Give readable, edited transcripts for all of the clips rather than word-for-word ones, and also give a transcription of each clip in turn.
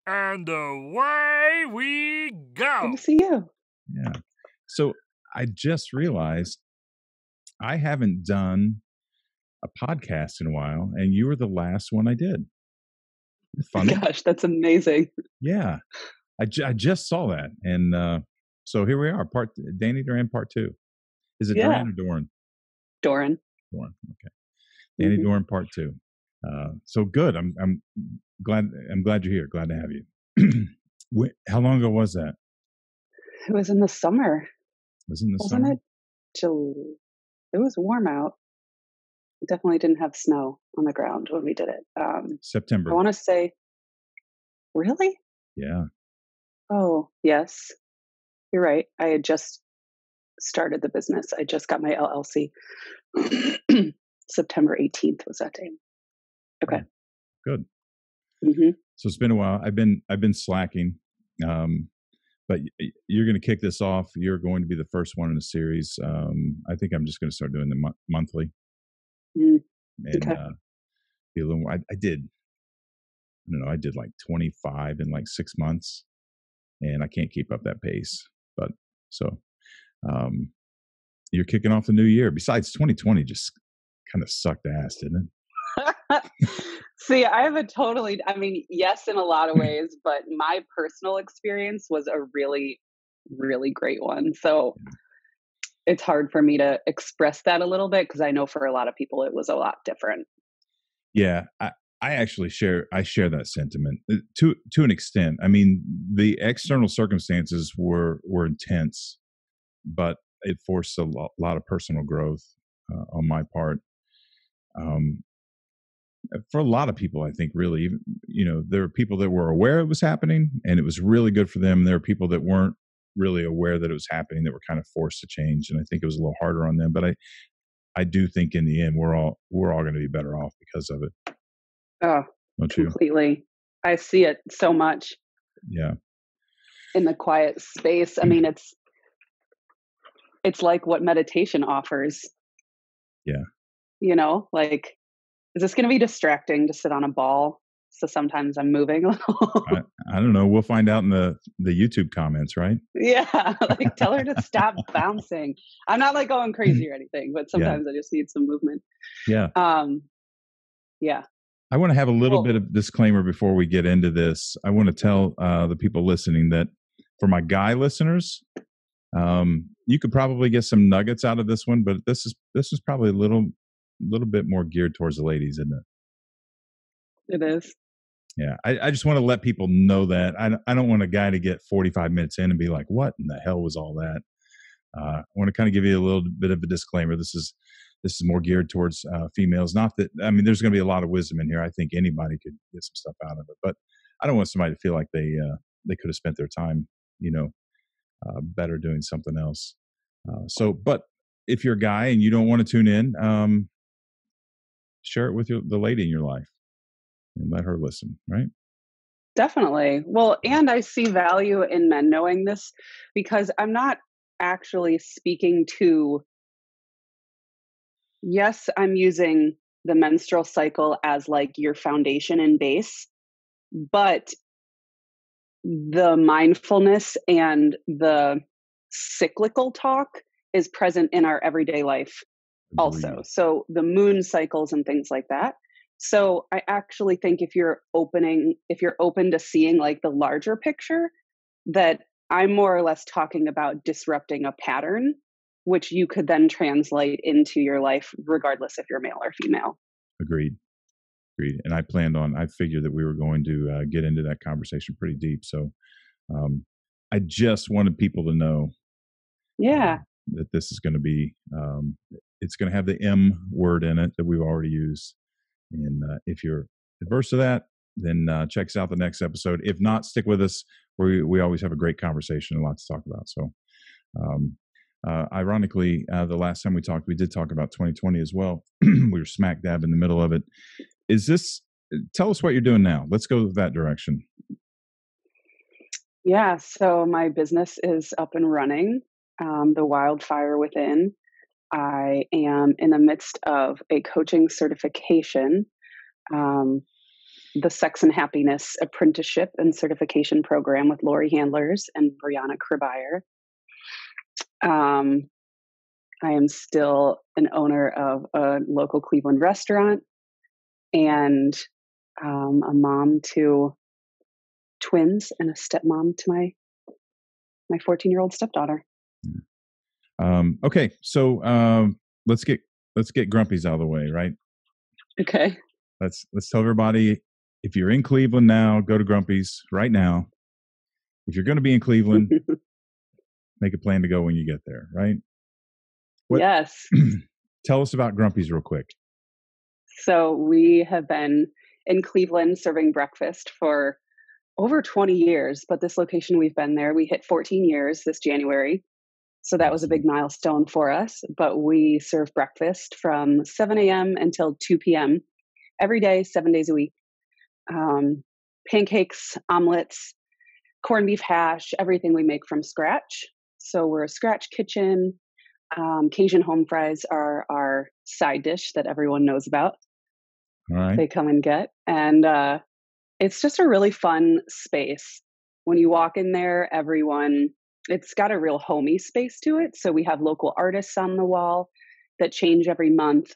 And away we go. Good to see you. Yeah. So I just realized I haven't done a podcast in a while, and you were the last one I did. Funny. Gosh, that's amazing. Yeah. I just saw that. And so here we are, Dani Doran part 2. Is it Doran or Doran? Doran. Doran. Okay. Dani Doran part 2. So good. I'm glad you're here. Glad to have you. How long ago was that? It was in the summer. Wasn't it? It was warm out. It definitely didn't have snow on the ground when we did it. September. I want to say, really? Yeah. Oh, yes. You're right. I had just started the business. I just got my LLC. September 18th was that day. Okay. Good. Mm-hmm. So it's been a while. I've been slacking, but you're going to kick this off. You're going to be the first one in the series. I think I'm just going to start doing them monthly. And be a little more. I did like 25 in like 6 months, and I can't keep up that pace. But so you're kicking off the new year. Besides, 2020 just kind of sucked ass, didn't it? See, I have yes, in a lot of ways, but my personal experience was a really, really great one. So it's hard for me to express that a little bit because I know for a lot of people it was a lot different. Yeah, I actually share that sentiment to an extent. I mean, the external circumstances were intense, but it forced a lot of personal growth on my part. For a lot of people, I think really, there were people that were aware it was happening and it was really good for them. There were people that weren't really aware that it was happening that were kind of forced to change. And I think it was a little harder on them, but I do think in the end, we're all going to be better off because of it. Oh, don't completely. You? I see it so much. Yeah. In the quiet space. I mean, it's like what meditation offers. Yeah. Like, is this going to be distracting to sit on a ball? So sometimes I'm moving a little. I don't know. We'll find out in the YouTube comments, right? Yeah. Like, tell her to stop bouncing. I'm not like going crazy or anything, but sometimes I just need some movement. Yeah. Yeah. I want to have a little bit of disclaimer before we get into this. I want to tell the people listening that for my guy listeners, you could probably get some nuggets out of this one, but this is probably a little bit more geared towards the ladies, isn't it? It is. Yeah. I just want to let people know that. I don't want a guy to get 45 minutes in and be like, what in the hell was all that? I want to kind of give you a little bit of a disclaimer. This is more geared towards females. Not that, I mean, there's going to be a lot of wisdom in here. I think anybody could get some stuff out of it, but I don't want somebody to feel like they could have spent their time, better doing something else. But if you're a guy and you don't want to tune in, share it with the lady in your life and let her listen, right? Definitely. Well, and I see value in men knowing this because I'm not actually speaking to, yes, I'm using the menstrual cycle as like your foundation and base, but the mindfulness and the cyclical talk is present in our everyday life also. So the moon cycles and things like that. So I actually think if you're open to seeing like the larger picture, that I'm more or less talking about disrupting a pattern, which you could then translate into your life, regardless if you're male or female. Agreed. And I figured that we were going to get into that conversation pretty deep. So I just wanted people to know that this is going to be, it's going to have the M word in it that we've already used. And if you're adverse to that, then check us out the next episode. If not, stick with us. We always have a great conversation and a lot to talk about. So ironically, the last time we talked, we did talk about 2020 as well. We were smack dab in the middle of it. Tell us what you're doing now. Let's go that direction. Yeah. So my business is up and running. The Wildfire Within. I am in the midst of a coaching certification. um, the Sex and Happiness Apprenticeship and Certification Program with Lori Handlers and Brianna Kribire. I am still an owner of a local Cleveland restaurant and a mom to twins and a stepmom to my 14-year-old stepdaughter. Okay, so let's get Grumpies out of the way, right? Okay. Let's tell everybody, if you're in Cleveland now, go to Grumpy's right now. If you're going to be in Cleveland, make a plan to go when you get there, right? Yes. Tell us about Grumpy's real quick. So we have been in Cleveland serving breakfast for over 20 years, but this location we've been there, we hit 14 years this January. So that was a big milestone for us. But we serve breakfast from 7 a.m. until 2 p.m. every day, 7 days a week. Pancakes, omelets, corned beef hash, everything we make from scratch. So we're a scratch kitchen. Cajun home fries are our side dish that everyone knows about. All right. They come and get. And it's just a really fun space. When you walk in there, it's got a real homey space to it. So we have local artists on the wall that change every month.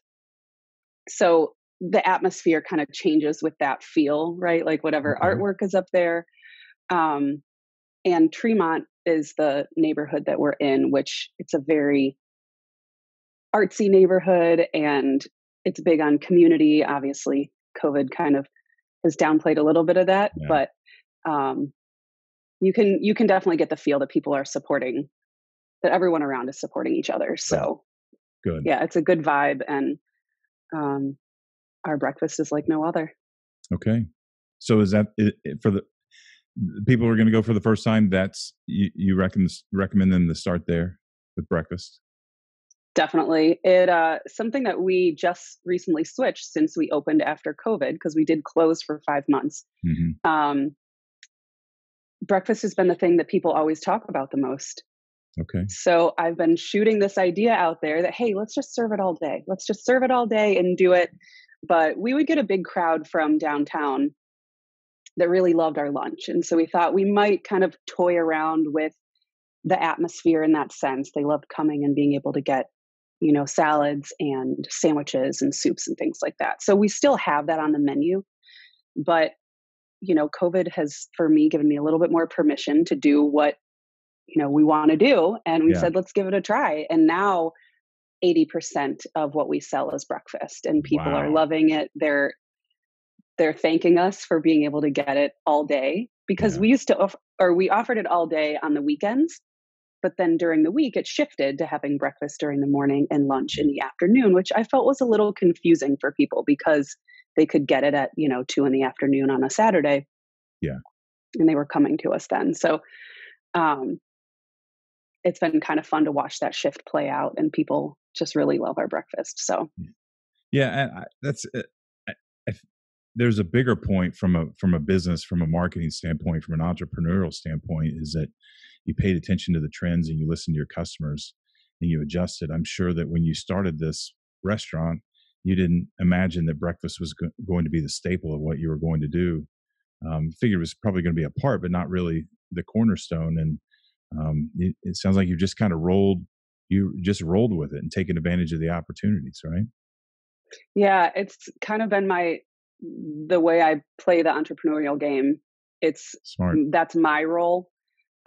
So the atmosphere kind of changes with that feel, right? Like whatever artwork is up there. And Tremont is the neighborhood that we're in, which it's a very artsy neighborhood and it's big on community. Obviously, COVID kind of has downplayed a little bit of that, but you can definitely get the feel that people are supporting, that everyone around is supporting each other. So good. Yeah, it's a good vibe, and our breakfast is like no other. Okay. So is that for the people who are going to go for the first time? That's you recommend them to start there with breakfast? Definitely. It something that we just recently switched since we opened after COVID, because we did close for 5 months. Mm-hmm. Breakfast has been the thing that people always talk about the most. Okay. So I've been shooting this idea out there that, hey, let's just serve it all day. Let's just serve it all day and do it. But we would get a big crowd from downtown that really loved our lunch. And so we thought we might kind of toy around with the atmosphere in that sense. They loved coming and being able to get, salads and sandwiches and soups and things like that. So we still have that on the menu. But, COVID has, for me, given me a little bit more permission to do what, we want to do. And we said, let's give it a try. And now 80% of what we sell is breakfast, and people are loving it. They're thanking us for being able to get it all day, because we offered it all day on the weekends, but then during the week it shifted to having breakfast during the morning and lunch in the afternoon, which I felt was a little confusing for people because they could get it at 2 p.m. on a Saturday. Yeah. And they were coming to us then. So it's been kind of fun to watch that shift play out, and people just really love our breakfast. So there's a bigger point from a business, from a marketing standpoint, from an entrepreneurial standpoint, is that you paid attention to the trends and you listened to your customers and you adjusted. I'm sure that when you started this restaurant, you didn't imagine that breakfast was going to be the staple of what you were going to do. Figured it was probably going to be a part, but not really the cornerstone. And it sounds like you just kind of rolled with it and taken advantage of the opportunities, right? Yeah, it's kind of been the way I play the entrepreneurial game. It's smart. That's my role.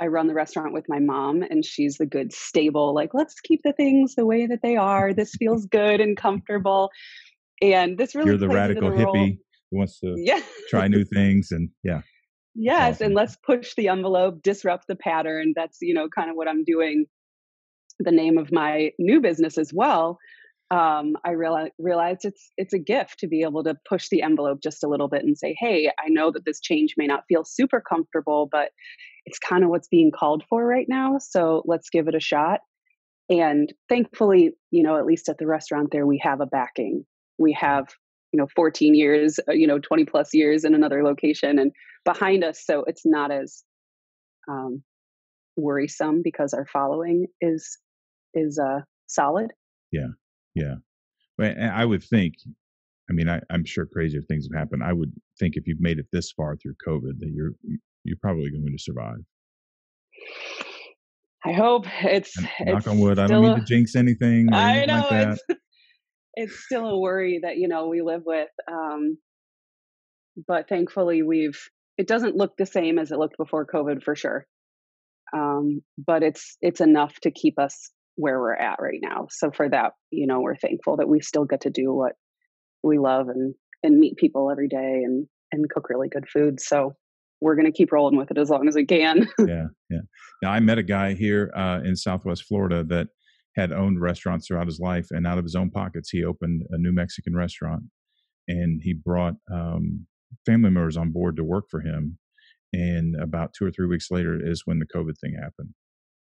I run the restaurant with my mom, and she's the good, stable, like, let's keep the things the way that they are. This feels good and comfortable. And this really, you're the radical hippie who wants to try new things. And yes. Awesome. And let's push the envelope, disrupt the pattern. That's, kind of what I'm doing. The name of my new business as well. I realized it's a gift to be able to push the envelope just a little bit and say, hey, I know that this change may not feel super comfortable, but it's kind of what's being called for right now. So let's give it a shot. And thankfully, at least at the restaurant there, we have a backing. We have, 14 years, 20 plus years in another location and behind us. So it's not as worrisome because our following is solid. Yeah. Yeah. I would think, I mean, I'm sure crazier things have happened. I would think if you've made it this far through COVID, that you're probably going to survive. I hope And it's knock on wood. I don't still mean to jinx anything or I anything like know that. it's still a worry that, we live with. But thankfully it doesn't look the same as it looked before COVID for sure. But it's enough to keep us where we're at right now. So for that, we're thankful that we still get to do what we love and meet people every day and cook really good food. So we're going to keep rolling with it as long as we can. Yeah, yeah. Now I met a guy here in Southwest Florida that had owned restaurants throughout his life, and out of his own pockets, he opened a new Mexican restaurant, and he brought family members on board to work for him. And about 2 or 3 weeks later is when the COVID thing happened.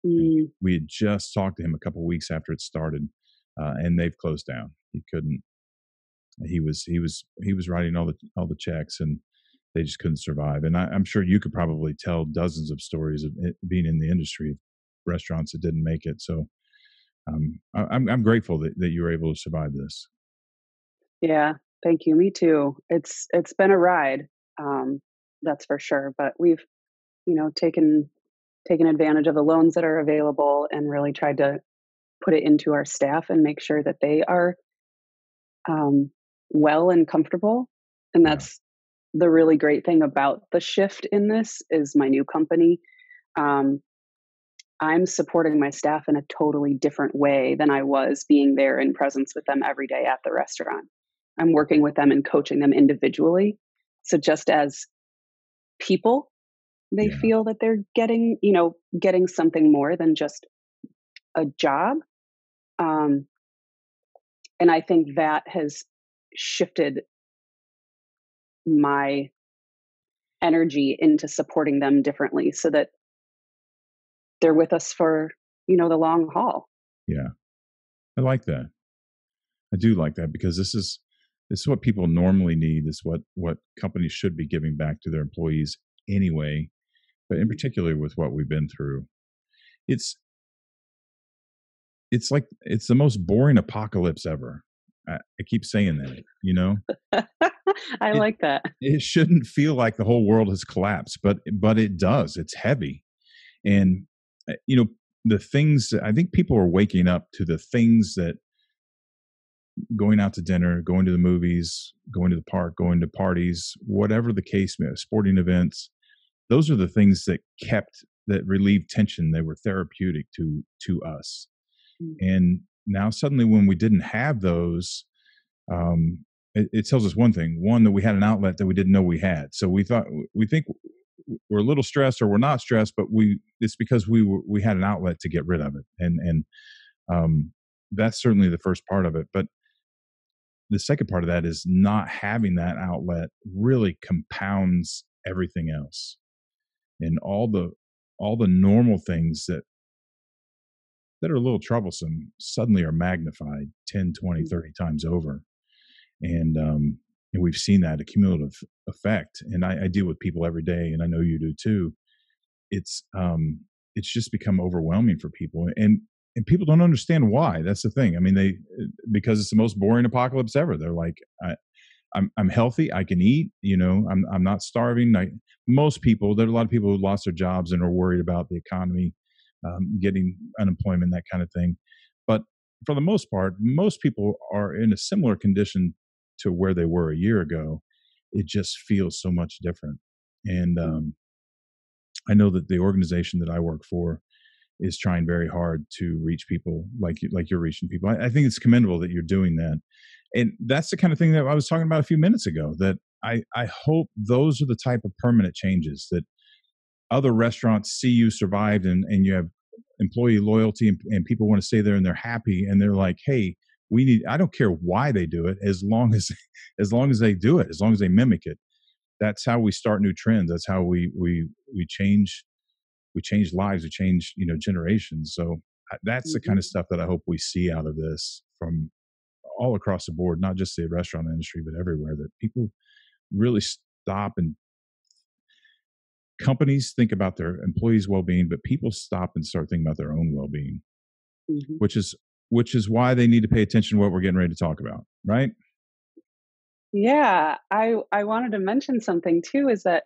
Mm, We had just talked to him a couple of weeks after it started, and they've closed down. He couldn't. He was writing all the checks, and they just couldn't survive. And I'm sure you could probably tell dozens of stories of it being in the industry of restaurants that didn't make it. So I'm grateful that you were able to survive this. yeah, thank you. Me too. It's been a ride, that's for sure. But we've taken advantage of the loans that are available and really tried to put it into our staff and make sure that they are um, well and comfortable. And Yeah, that's the really great thing about the shift in this is my new company. Um, I'm supporting my staff in a totally different way than I was being there in presence with them every day at the restaurant. I'm working with them and coaching them individually. So just as people, they yeah, feel that they're getting something more than just a job. Um, and I think that has shifted my energy into supporting them differently so that they're with us for, the long haul. yeah. I like that. I do like that because this is what people normally need. Is what companies should be giving back to their employees anyway. But in particular, with what we've been through, it's like it's the most boring apocalypse ever. I keep saying that, I it like that. it shouldn't feel like the whole world has collapsed, but it does. It's heavy, and you know the things I think people are waking up to the things that going out to dinner, going to the movies, going to the park, going to parties, whatever the case may be, sporting events. Those are the things that relieved tension. They were therapeutic to us. Mm, And now suddenly, when we didn't have those, it tells us one thing: one, that we had an outlet that we didn't know we had. So we think we're a little stressed or we're not stressed, but it's because we had an outlet to get rid of it, and that's certainly the first part of it. But the second part of that is not having that outlet really compounds everything else, and all the normal things that are a little troublesome suddenly are magnified 10, 20, mm, 30 times over. And we've seen that accumulative effect. And I deal with people every day, and I know you do too. It's just become overwhelming for people, and people don't understand why. That's the thing. I mean, because it's the most boring apocalypse ever. They're like, I'm healthy. I can eat. I'm not starving. Most people, there are a lot of people who lost their jobs and are worried about the economy, getting unemployment, that kind of thing. But for the most part, most people are in a similar condition to where they were a year ago. It just feels so much different. And mm, I know that the organization that I work for is trying very hard to reach people like you're reaching people. I think it's commendable that you're doing that. And that's the kind of thing that I was talking about a few minutes ago, that I hope those are the type of permanent changes that other restaurants see you survived, and you have employee loyalty, and people want to stay there and they're happy, and they're like, hey, I don't care why they do it, as long as as long as they do it, as long as they mimic it. That's how we start new trends. That's how we change lives, we change generations. So that's the kind mhm, of stuff that I hope we see out of this from all across the board, not just the restaurant industry, but everywhere, that people really stop, and companies think about their employees' well-being, but people stop and start thinking about their own well-being, mhm. which is why they need to pay attention to what we're getting ready to talk about, right? Yeah, I wanted to mention something too, is that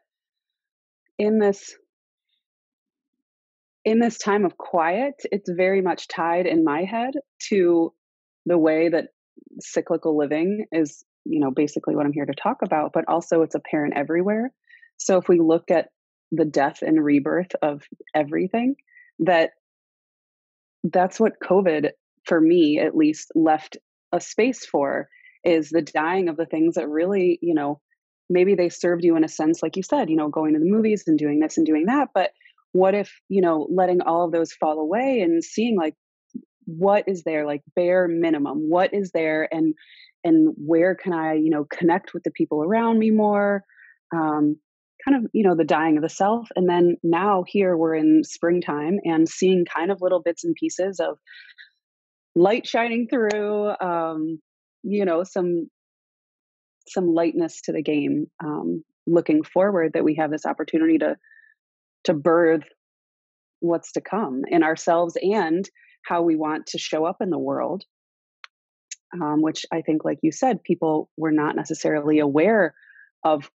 in this in this time of quiet, it's very much tied in my head to the way that cyclical living is, basically what I'm here to talk about, but also it's apparent everywhere. So if we look at the death and rebirth of everything, that that's what COVID, for me at least, left a space for, is the dying of the things that really, maybe they served you in a sense, like you said, going to the movies and doing this and doing that. But what if, letting all of those fall away and seeing like what is there, like bare minimum, what is there, and where can I, connect with the people around me more? Um, kind of, the dying of the self. And then now here we're in springtime and seeing kind of little bits and pieces of light shining through, some lightness to the game. Looking forward, that we have this opportunity to birth what's to come in ourselves and how we want to show up in the world. Which I think, like you said, people were not necessarily aware of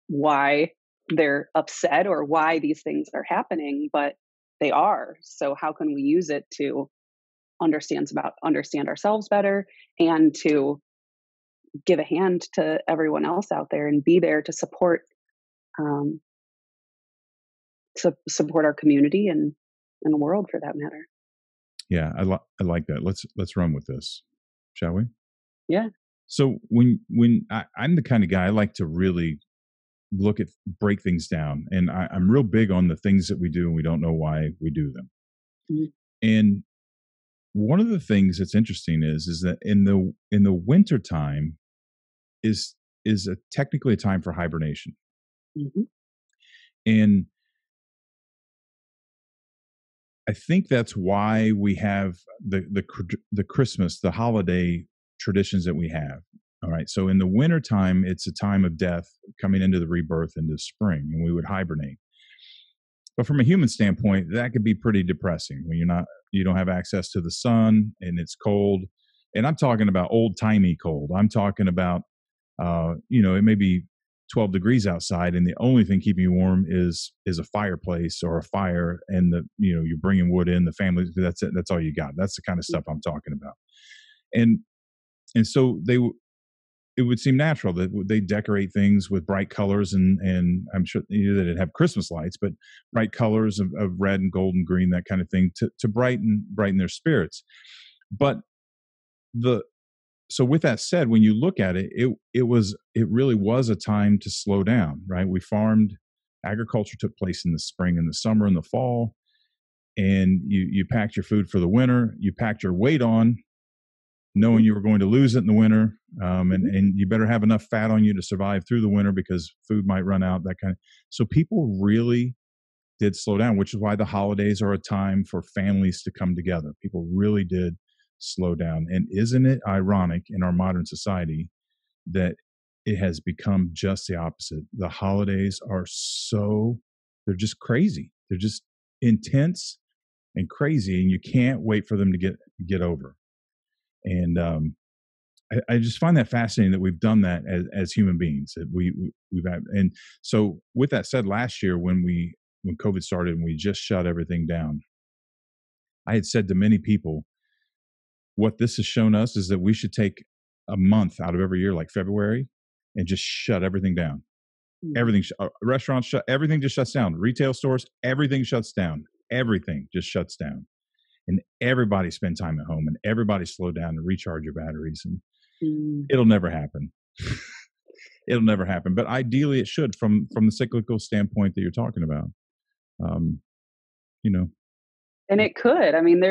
why they're upset or why these things are happening, but they are. So how can we use it to understand ourselves better, and to give a hand to everyone else out there and be there to support, um, support our community and the world for that matter. Yeah, I like that. Let's run with this, shall we? Yeah. So I'm the kind of guy, I like to really break things down, and I'm real big on the things that we do and we don't know why we do them. Mhm. And one of the things that's interesting is that in the winter time is technically a time for hibernation. Mhm. And I think that's why we have the Christmas, the holiday traditions that we have. All right. So in the wintertime, it's a time of death coming into the rebirth into spring, and we would hibernate. But from a human standpoint, that could be pretty depressing when you don't have access to the sun and it's cold. And I'm talking about old timey cold. I'm talking about, it may be 12 degrees outside, and the only thing keeping you warm is a fireplace or a fire, and you're bringing wood in, the family. That's it. That's all you got. That's the kind of stuff I'm talking about. And so it would seem natural that they decorate things with bright colors, and I'm sure that it'd have Christmas lights, but bright colors of red and gold and green, that kind of thing, to brighten their spirits. But so with that said, when you look at it, it really was a time to slow down, right? We farmed, agriculture took place in the spring and the summer and the fall, and you packed your food for the winter, you packed your weight on, knowing you were going to lose it in the winter, and you better have enough fat on you to survive through the winter because food might run out, that kind of. So people really did slow down, which is why the holidays are a time for families to come together. People really did slow down. And isn't it ironic in our modern society that it has become just the opposite? The holidays they're just crazy. They're just intense and crazy, and you can't wait for them to get over. And I just find that fascinating that we've done that as human beings. That we've had. And so, with that said, last year when COVID started and we just shut everything down, I had said to many people, what this has shown us is that we should take a month out of every year, like February, and just shut everything down. Mhm. Everything, restaurants shut, everything just shuts down. Retail stores, everything shuts down. Everything just shuts down. And everybody spend time at home, and everybody slow down and recharge your batteries. And Mm. it'll never happen. It'll never happen. But ideally, it should, from the cyclical standpoint that you're talking about. Um, you know, And it could. I mean,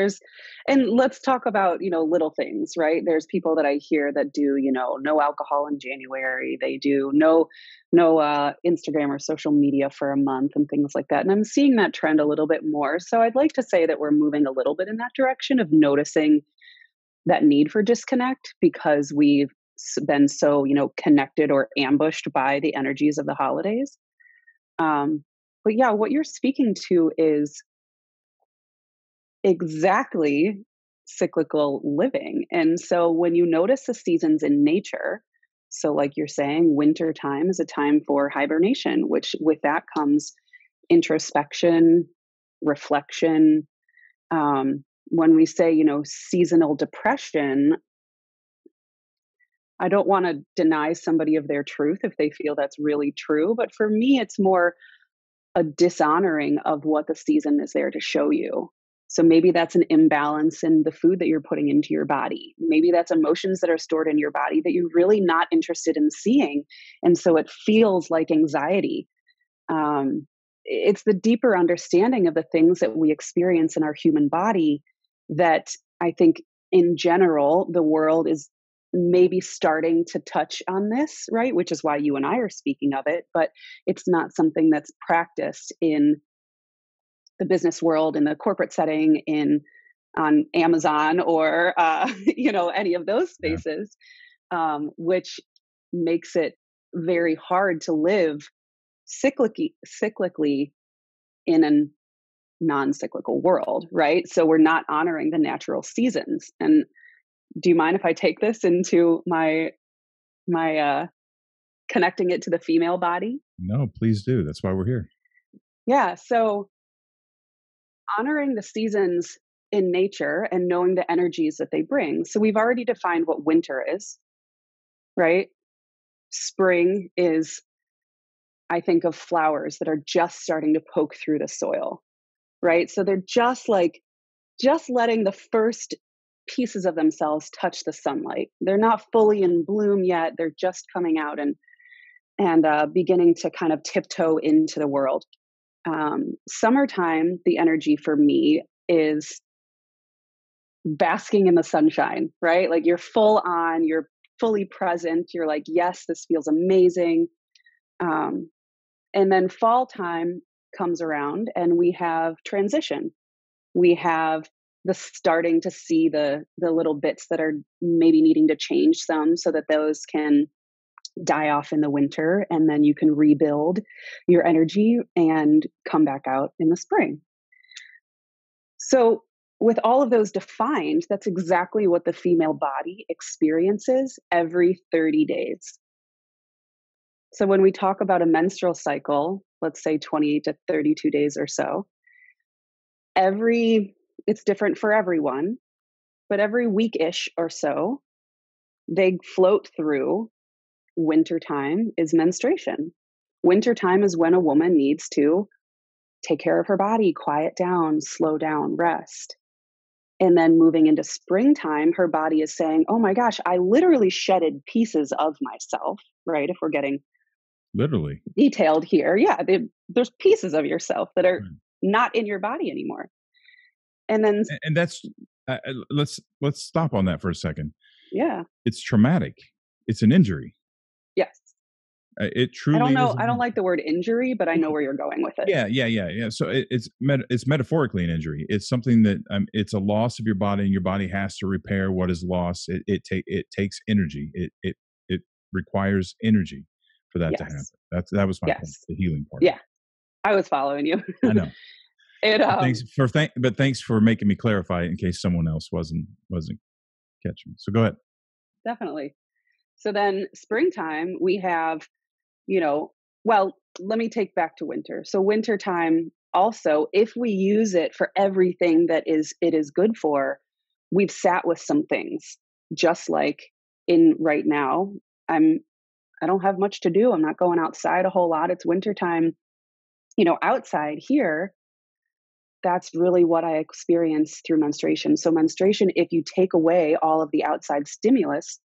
and let's talk about, little things, right? There's people that I hear that do, no alcohol in January. They do no Instagram or social media for a month and things like that. And I'm seeing that trend a little bit more. So I'd like to say that we're moving a little bit in that direction of noticing that need for disconnect, because we've been so, connected or ambushed by the energies of the holidays. But yeah, what you're speaking to is exactly cyclical living. And so when you notice the seasons in nature, So like you're saying, winter time is a time for hibernation, which with that comes introspection, reflection. When we say, seasonal depression, I don't want to deny somebody of their truth if they feel that's really true. But for me, it's more a dishonoring of what the season is there to show you. So maybe that's an imbalance in the food that you're putting into your body. Maybe that's emotions that are stored in your body that you're really not interested in seeing. And so it feels like anxiety. It's the deeper understanding of the things that we experience in our human body that I think in general, the world is maybe starting to touch on this, right? Which is why you and I are speaking of it, but it's not something that's practiced in the business world, in the corporate setting, on Amazon or any of those spaces, which makes it very hard to live cyclically in a non-cyclical world, right? So we're not honoring the natural seasons. And do you mind if I take this into my connecting it to the female body? No, please do. That's why we're here. Yeah. So honoring the seasons in nature and knowing the energies that they bring. So we've already defined what winter is, right? Spring is, I think of flowers that are just starting to poke through the soil, right? So they're just letting the first pieces of themselves touch the sunlight. They're not fully in bloom yet. They're just coming out and beginning to kind of tiptoe into the world. Summertime, the energy for me is basking in the sunshine, right? Like you're full on, you're fully present. You're like, yes, this feels amazing. And then fall time comes around and we have transition. We have the starting to see the little bits that are maybe needing to change some so that those can die off in the winter, and then you can rebuild your energy and come back out in the spring. So with all of those defined, that's exactly what the female body experiences every 30 days. So when we talk about a menstrual cycle, let's say 20 to 32 days or so, it's different for everyone, but every week-ish or so, they float through wintertime is menstruation. Wintertime is when a woman needs to take care of her body, quiet down, slow down, rest. And then moving into springtime, her body is saying, oh my gosh, I literally shedded pieces of myself, right? If we're getting literally detailed here. Yeah, there's pieces of yourself that are not in your body anymore. And then, and that's, let's stop on that for a second. Yeah. It's traumatic. It's an injury. Yes. It truly. I don't like the word injury, but I know where you're going with it. Yeah. So it's metaphorically an injury. It's something that it's a loss of your body, and your body has to repair what is lost. It takes energy. It requires energy for that to happen. That was my point, the healing part. Yeah, I was following you. I know. Thanks for making me clarify it in case someone else wasn't catching me. So go ahead. Definitely. So then springtime, we have, let me take back to winter. So wintertime also, if we use it for everything that it is good for, we've sat with some things, just like in right now, I don't have much to do. I'm not going outside a whole lot. It's wintertime, outside here. That's really what I experience through menstruation. So menstruation, if you take away all of the outside stimulus,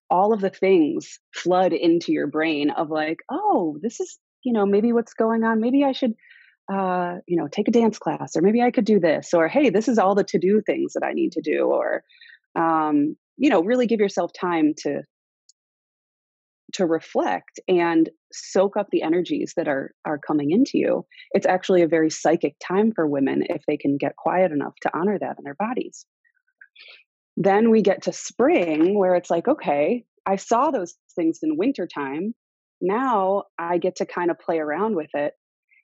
all of the things flood into your brain of like, oh, this is, maybe what's going on. Maybe I should, take a dance class, or maybe I could do this, or, hey, this is all the to-do things that I need to do, or, really give yourself time to reflect and soak up the energies that are coming into you. It's actually a very psychic time for women if they can get quiet enough to honor that in their bodies. Then we get to spring, where it's like, okay, I saw those things in wintertime. Now I get to kind of play around with it.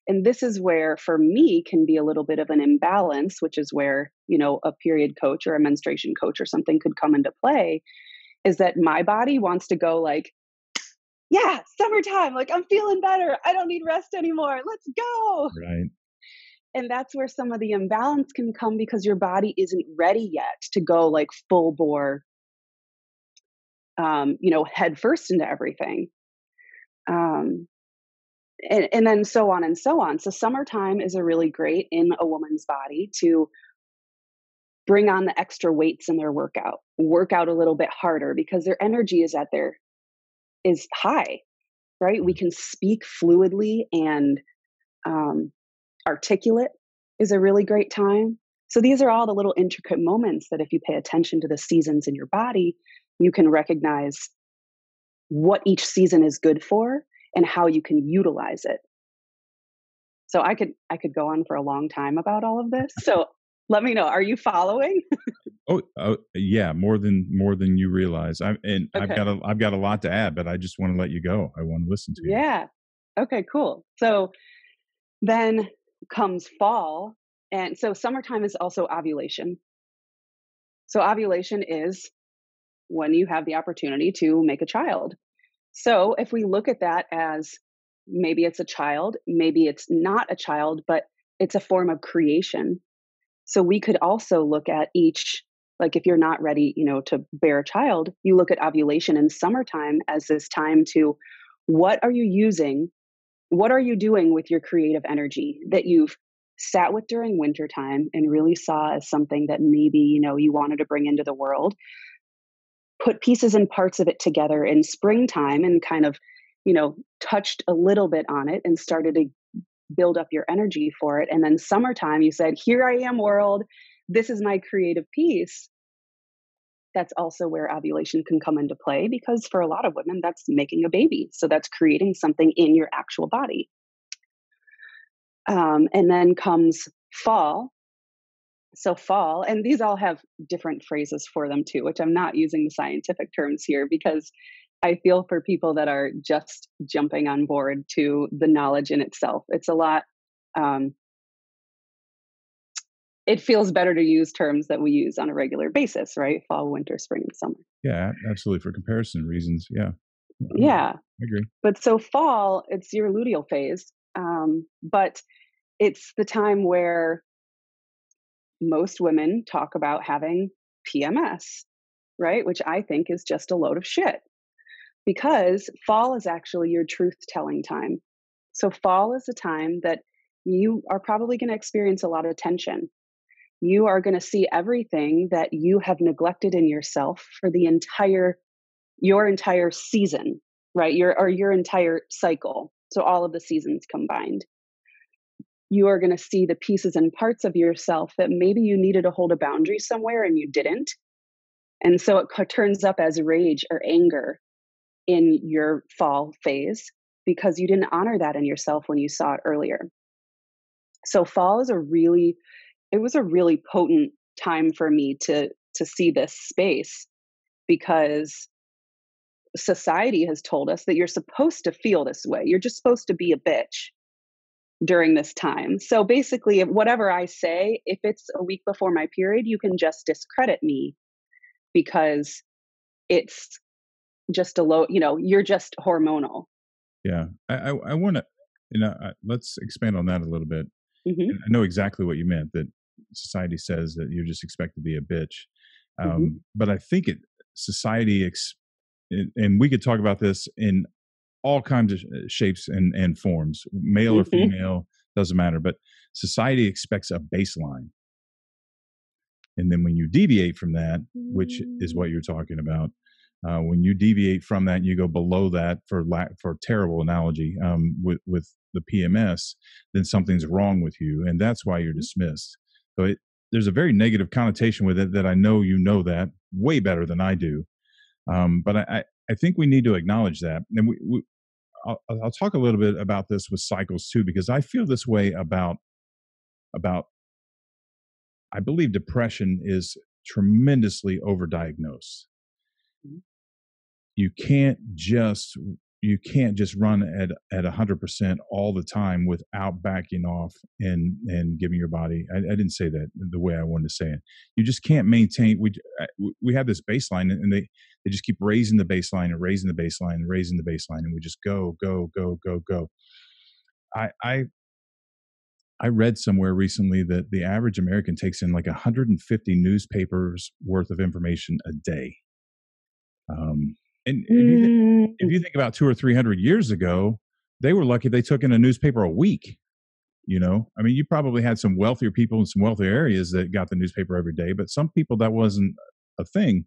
And this is where, for me, can be a little bit of an imbalance, which is where, a period coach or a menstruation coach or something could come into play, is that my body wants to go like, yeah, summertime, like I'm feeling better. I don't need rest anymore. Let's go. Right. And that's where some of the imbalance can come because your body isn't ready yet to go like full bore, head first into everything. Um, and then so on and so on. So summertime is a really great in a woman's body to bring on the extra weights in their work out a little bit harder because their energy is high, right? We can speak fluidly and articulate is a really great time. So these are all the little intricate moments that if you pay attention to the seasons in your body, you can recognize what each season is good for and how you can utilize it. So I could go on for a long time about all of this. So let me know. Are you following? Oh, yeah, more than you realize. Okay. I've got a lot to add, but I just want to let you go. I want to listen to you. Yeah. Okay, cool. So then comes fall. And so summertime is also ovulation. So ovulation is when you have the opportunity to make a child. So if we look at that as maybe it's a child, maybe it's not a child, but it's a form of creation. So we could also look at each, like if you're not ready, to bear a child, you look at ovulation in summertime as this time to, what are you using? What are you doing with your creative energy that you've sat with during wintertime and really saw as something that maybe, you wanted to bring into the world? Put pieces and parts of it together in springtime and kind of, touched a little bit on it and started to build up your energy for it. And then summertime, you said, here I am, world. This is my creative piece. That's also where ovulation can come into play because for a lot of women, that's making a baby. So that's creating something in your actual body. And then comes fall. So fall, and these all have different phrases for them too, which I'm not using the scientific terms here because I feel for people that are just jumping on board to the knowledge in itself. It's a lot. It feels better to use terms that we use on a regular basis, right? Fall, winter, spring, and summer. Yeah, absolutely. For comparison reasons. Yeah. Yeah. I agree. But so fall, it's your luteal phase. But it's the time where most women talk about having PMS, right? Which I think is just a load of shit because fall is actually your truth telling time. So fall is a time that you are probably going to experience a lot of tension. You are going to see everything that you have neglected in yourself for your entire season, right? Your entire cycle. So all of the seasons combined. You are going to see the pieces and parts of yourself that maybe you needed to hold a boundary somewhere and you didn't. And so it turns up as rage or anger in your fall phase because you didn't honor that in yourself when you saw it earlier. So fall is it was a really potent time for me to see this space because society has told us that you're supposed to feel this way. You're just supposed to be a bitch during this time. So basically, whatever I say, if it's a week before my period, you can just discredit me because it's just you're just hormonal. Yeah. I want to, let's expand on that a little bit. Mm-hmm. I know exactly what you meant, that society says that you just expect to be a bitch. But I think society, and we could talk about this in all kinds of shapes and forms, male or female, doesn't matter. But society expects a baseline. And then when you deviate from that, which is what you're talking about, when you deviate from that, you go below that, for terrible analogy, with the PMS, then something's wrong with you. And that's why you're dismissed. So there's a very negative connotation with it that I know you know that way better than I do. But I think we need to acknowledge that. And I'll talk a little bit about this with cycles too, because I feel this way about I believe depression is tremendously overdiagnosed. You can't just you can't just run at 100% all the time without backing off and giving your body. I didn't say that the way I wanted to say it. You just can't maintain. We have this baseline, and they just keep raising the baseline and raising the baseline and raising the baseline, and we just go. I read somewhere recently that the average American takes in like 150 newspapers worth of information a day. And if you think about 200 or 300 years ago, they were lucky they took in a newspaper a week. You know, I mean, you probably had some wealthier people in some wealthier areas that got the newspaper every day, but some people that wasn't a thing.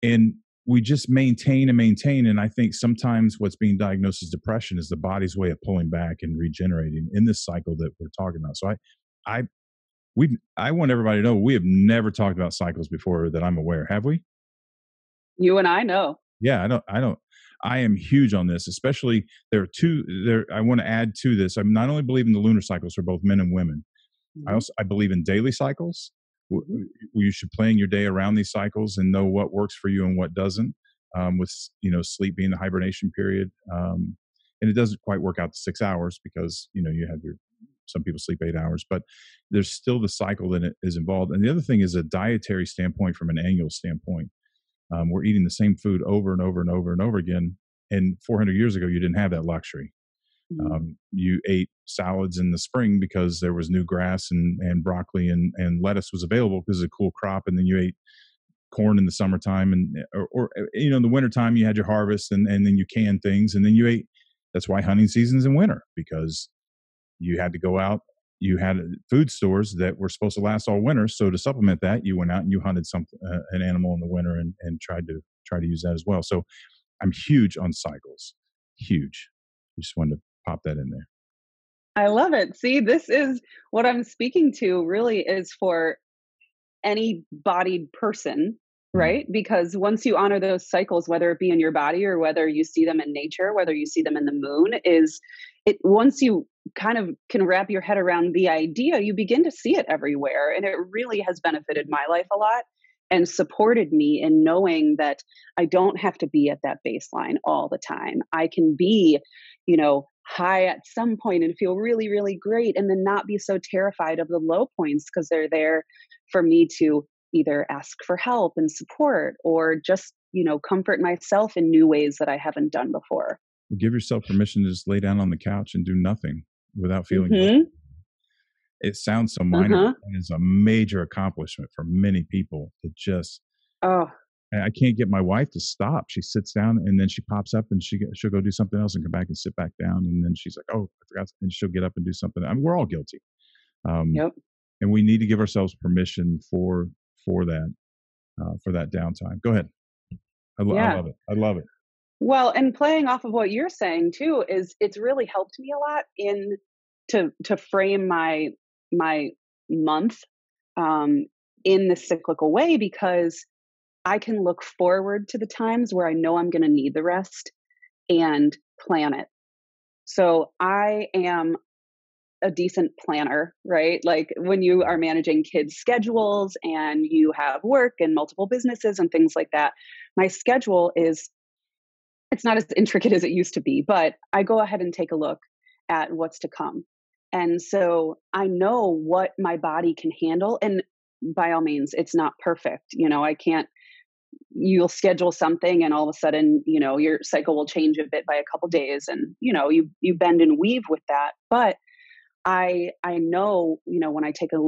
And we just maintain and maintain. And I think sometimes what's being diagnosed as depression is the body's way of pulling back and regenerating in this cycle that we're talking about. So I want everybody to know we have never talked about cycles before that I'm aware. Have we? You and I know. Yeah, I am huge on this, especially I want to add to this. I not only believe in the lunar cycles for both men and women. Mm-hmm. I believe in daily cycles. You should plan your day around these cycles and know what works for you and what doesn't, with, sleep being the hibernation period. And it doesn't quite work out to 6 hours because, you have some people sleep 8 hours, but there's still the cycle that is involved. And the other thing is a dietary standpoint from an annual standpoint. We're eating the same food over and over and over and over again. And 400 years ago, you didn't have that luxury. You ate salads in the spring because there was new grass and broccoli and lettuce was available because it's a cool crop. And then you ate corn in the summertime or in the wintertime, you had your harvest and then you canned things. And then you ate. That's why hunting season's in winter, because you had to go out. You had food stores that were supposed to last all winter. So to supplement that, you went out and you hunted an animal in the winter and tried to use that as well. So I'm huge on cycles. Huge. I just wanted to pop that in there. I love it. See, this is what I'm speaking to really is for any bodied person, right? Mm-hmm. Because once you honor those cycles, whether it be in your body or whether you see them in nature, whether you see them in the moon, once you kind of can wrap your head around the idea, you begin to see it everywhere. And it really has benefited my life a lot and supported me in knowing that I don't have to be at that baseline all the time. I can be, high at some point and feel really, really great, and then not be so terrified of the low points because they're there for me to either ask for help and support or just, comfort myself in new ways that I haven't done before. Give yourself permission to just lay down on the couch and do nothing without feeling mm-hmm. It sounds so minor, and it's a major accomplishment for many people to just, I can't get my wife to stop. She sits down and then she pops up and she'll go do something else and come back and sit back down. And then she's like, oh, I forgot. And she'll get up and do something. I mean, we're all guilty. Yep. And we need to give ourselves permission for that downtime. Go ahead. I love it. I love it. Well, and playing off of what you're saying too, is it's really helped me a lot to frame my month in the cyclical way, because I can look forward to the times where I know I'm going to need the rest and plan it. So I am a decent planner, right? Like when you are managing kids' schedules and you have work and multiple businesses and things like that, my schedule it's not as intricate as it used to be, but I go ahead and take a look at what's to come. And so I know what my body can handle. And by all means, it's not perfect. You'll schedule something and all of a sudden, your cycle will change a bit by a couple days and, you bend and weave with that. But I know, when I take a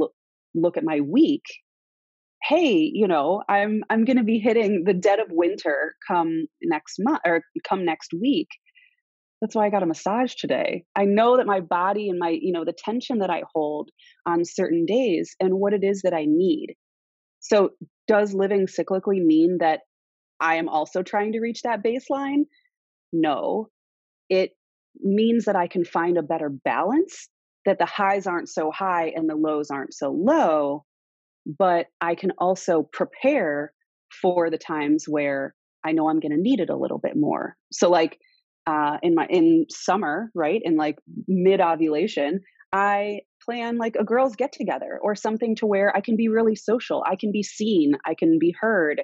look at my week, hey, I'm going to be hitting the dead of winter come next month or come next week. That's why I got a massage today. I know that my body and my, the tension that I hold on certain days and what it is that I need. So does living cyclically mean that I am also trying to reach that baseline? No, it means that I can find a better balance, that the highs aren't so high and the lows aren't so low, but I can also prepare for the times where I know I'm going to need it a little bit more. So like in summer, right? In like mid ovulation, I plan like a girls get together or something to where I can be really social. I can be seen. I can be heard.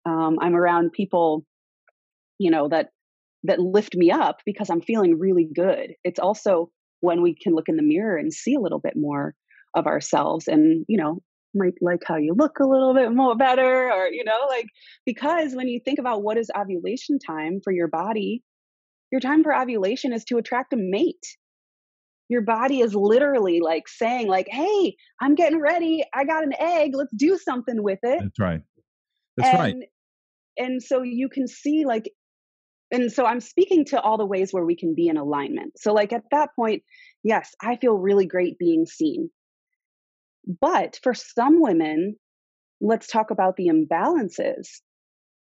I'm around people, that that lift me up because I'm feeling really good. It's also when we can look in the mirror and see a little bit more of ourselves and, might like how you look a little bit more better or, like, because when you think about what is ovulation time for your body, your time for ovulation is to attract a mate. Your body is literally like saying like, hey, I'm getting ready. I got an egg. Let's do something with it. That's right. That's right. And so you can see like, and so I'm speaking to all the ways where we can be in alignment. So like at that point, yes, I feel really great being seen. But for some women, let's talk about the imbalances.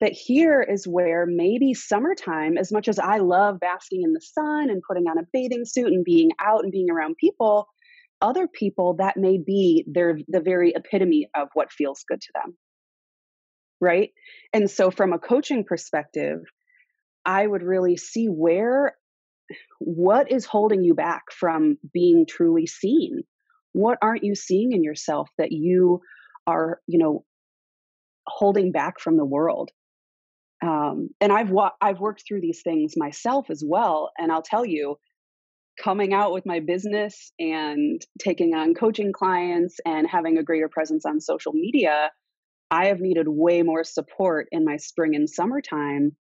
That here is where maybe summertime, as much as I love basking in the sun and putting on a bathing suit and being out and being around people, other people that may be the very epitome of what feels good to them. Right. And so from a coaching perspective, I would really see what is holding you back from being truly seen? What aren't you seeing in yourself that you are, holding back from the world? And I've worked through these things myself as well. And I'll tell you, coming out with my business and taking on coaching clients and having a greater presence on social media, I have needed way more support in my spring and summertime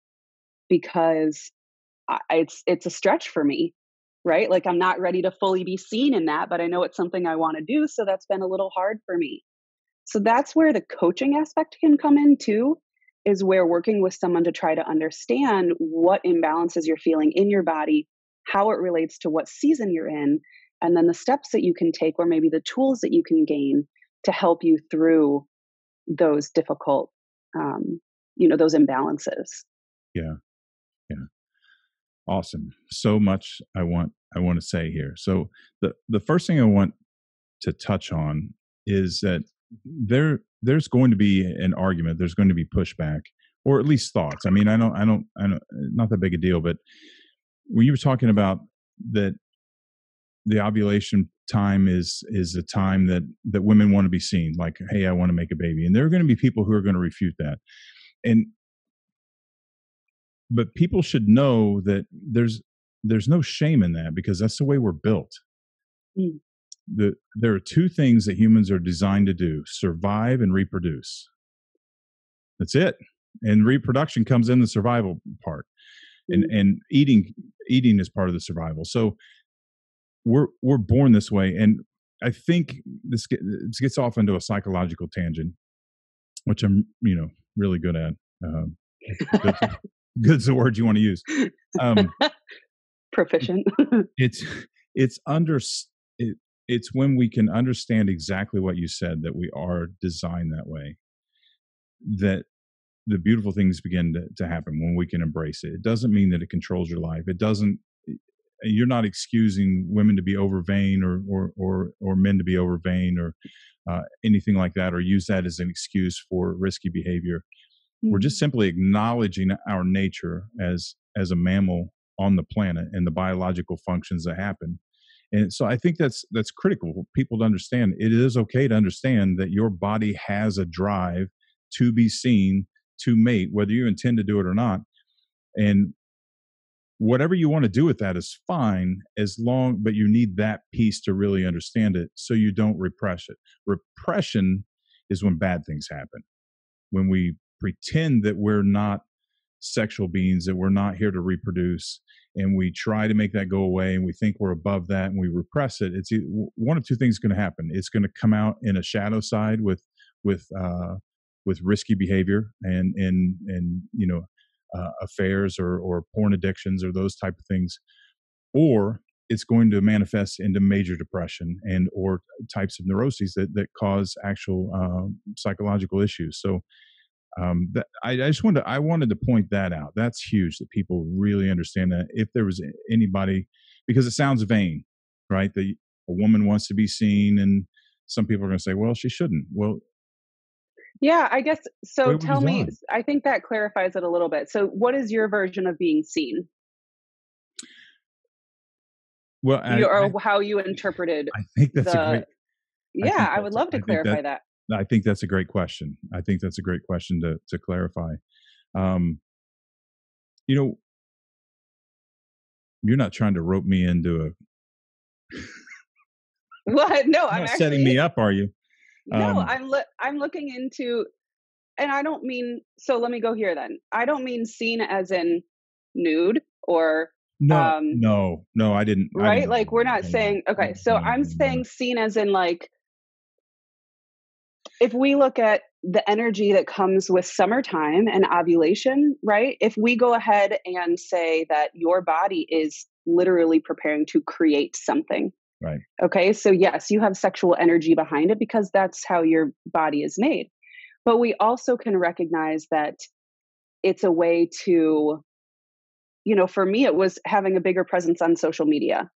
because it's a stretch for me, right? Like I'm not ready to fully be seen in that, but I know it's something I want to do. So that's been a little hard for me. So that's where the coaching aspect can come in too, is where working with someone to try to understand what imbalances you're feeling in your body, how it relates to what season you're in, and then the steps that you can take or maybe the tools that you can gain to help you through those difficult, those imbalances. Yeah. Yeah. Awesome. So much I want to say here. So the first thing I want to touch on is that there's going to be an argument, there's going to be pushback, or at least thoughts. I mean, I don't, not that big a deal, but when you were talking about that, the ovulation time is a time that women want to be seen, like, hey, I want to make a baby. And there are going to be people who are going to refute that. But people should know that there's no shame in that because that's the way we're built. Mm. There are two things that humans are designed to do: survive and reproduce. That's it. And reproduction comes in the survival part. And eating is part of the survival. So we're born this way. And I think this gets off into a psychological tangent, which I'm, really good at. Good's the word you want to use. Proficient. It's when we can understand exactly what you said, that we are designed that way, that the beautiful things begin to happen when we can embrace it. It doesn't mean that it controls your life. It doesn't. You're not excusing women to be over vain or men to be over vain or anything like that, or use that as an excuse for risky behavior. Mm-hmm. We're just simply acknowledging our nature as a mammal on the planet and the biological functions that happen. And so I think that's critical for people to understand. It is okay to understand that your body has a drive to be seen, to mate, whether you intend to do it or not. And whatever you want to do with that is fine, but you need that piece to really understand it so you don't repress it. Repression is when bad things happen. When we pretend that we're not sexual beings, that we're not here to reproduce, and we try to make that go away, and we think we're above that, and we repress it. It's one of two things going to happen. It's going to come out in a shadow side with risky behavior and affairs or porn addictions or those type of things, or it's going to manifest into major depression and or types of neuroses that cause actual psychological issues. So I wanted to point that out. That's huge, that people really understand that. If there was anybody, because it sounds vain, right? That a woman wants to be seen, and some people are going to say, well, she shouldn't. Well, yeah, I guess so. Tell me, I think that clarifies it a little bit. So what is your version of being seen? Well, how you interpreted. I think that's a great. Yeah, I would love to clarify that. I think that's a great question. I think that's a great question to clarify. You're not trying to rope me into What? No, you're I'm not actually setting me up, are you? no, I'm looking into, and I don't mean, so let me go here then. I don't mean seen as in nude or No, um no, I didn't right? mean Like we're that. not saying, okay, so No, I'm no, no. saying seen as in like, if we look at the energy that comes with summertime and ovulation, right? If we go ahead and say that your body is literally preparing to create something. Right. Okay. So, yes, you have sexual energy behind it because that's how your body is made. But we also can recognize that it's a way to, for me, it was having a bigger presence on social media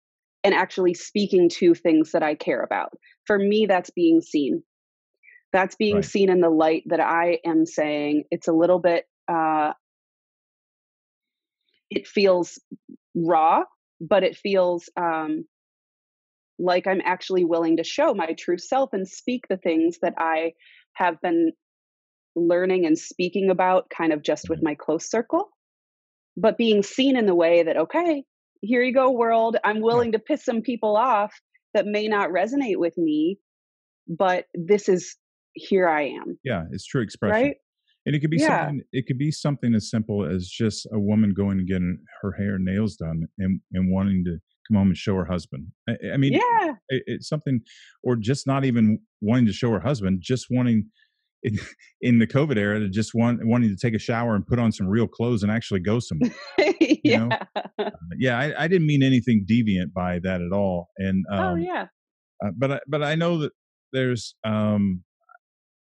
and actually speaking to things that I care about. For me, that's being seen. That's being Right. seen in the light that I am saying. It's a little bit, it feels raw, but it feels like I'm actually willing to show my true self and speak the things that I have been learning and speaking about kind of just with Right. my close circle, but being seen in the way that, okay, here you go, world. I'm Yeah. willing to piss some people off that may not resonate with me, but this is, here I am. Yeah, it's true expression. Right? And it could be Yeah. something as simple as just a woman going and getting her hair and nails done and wanting to come home and show her husband. I mean, Yeah. it's something, or just not even wanting to show her husband, just wanting in the COVID era to just wanting to take a shower and put on some real clothes and actually go somewhere. You know, Yeah. yeah, I didn't mean anything deviant by that at all. And Oh, yeah. but I know that there's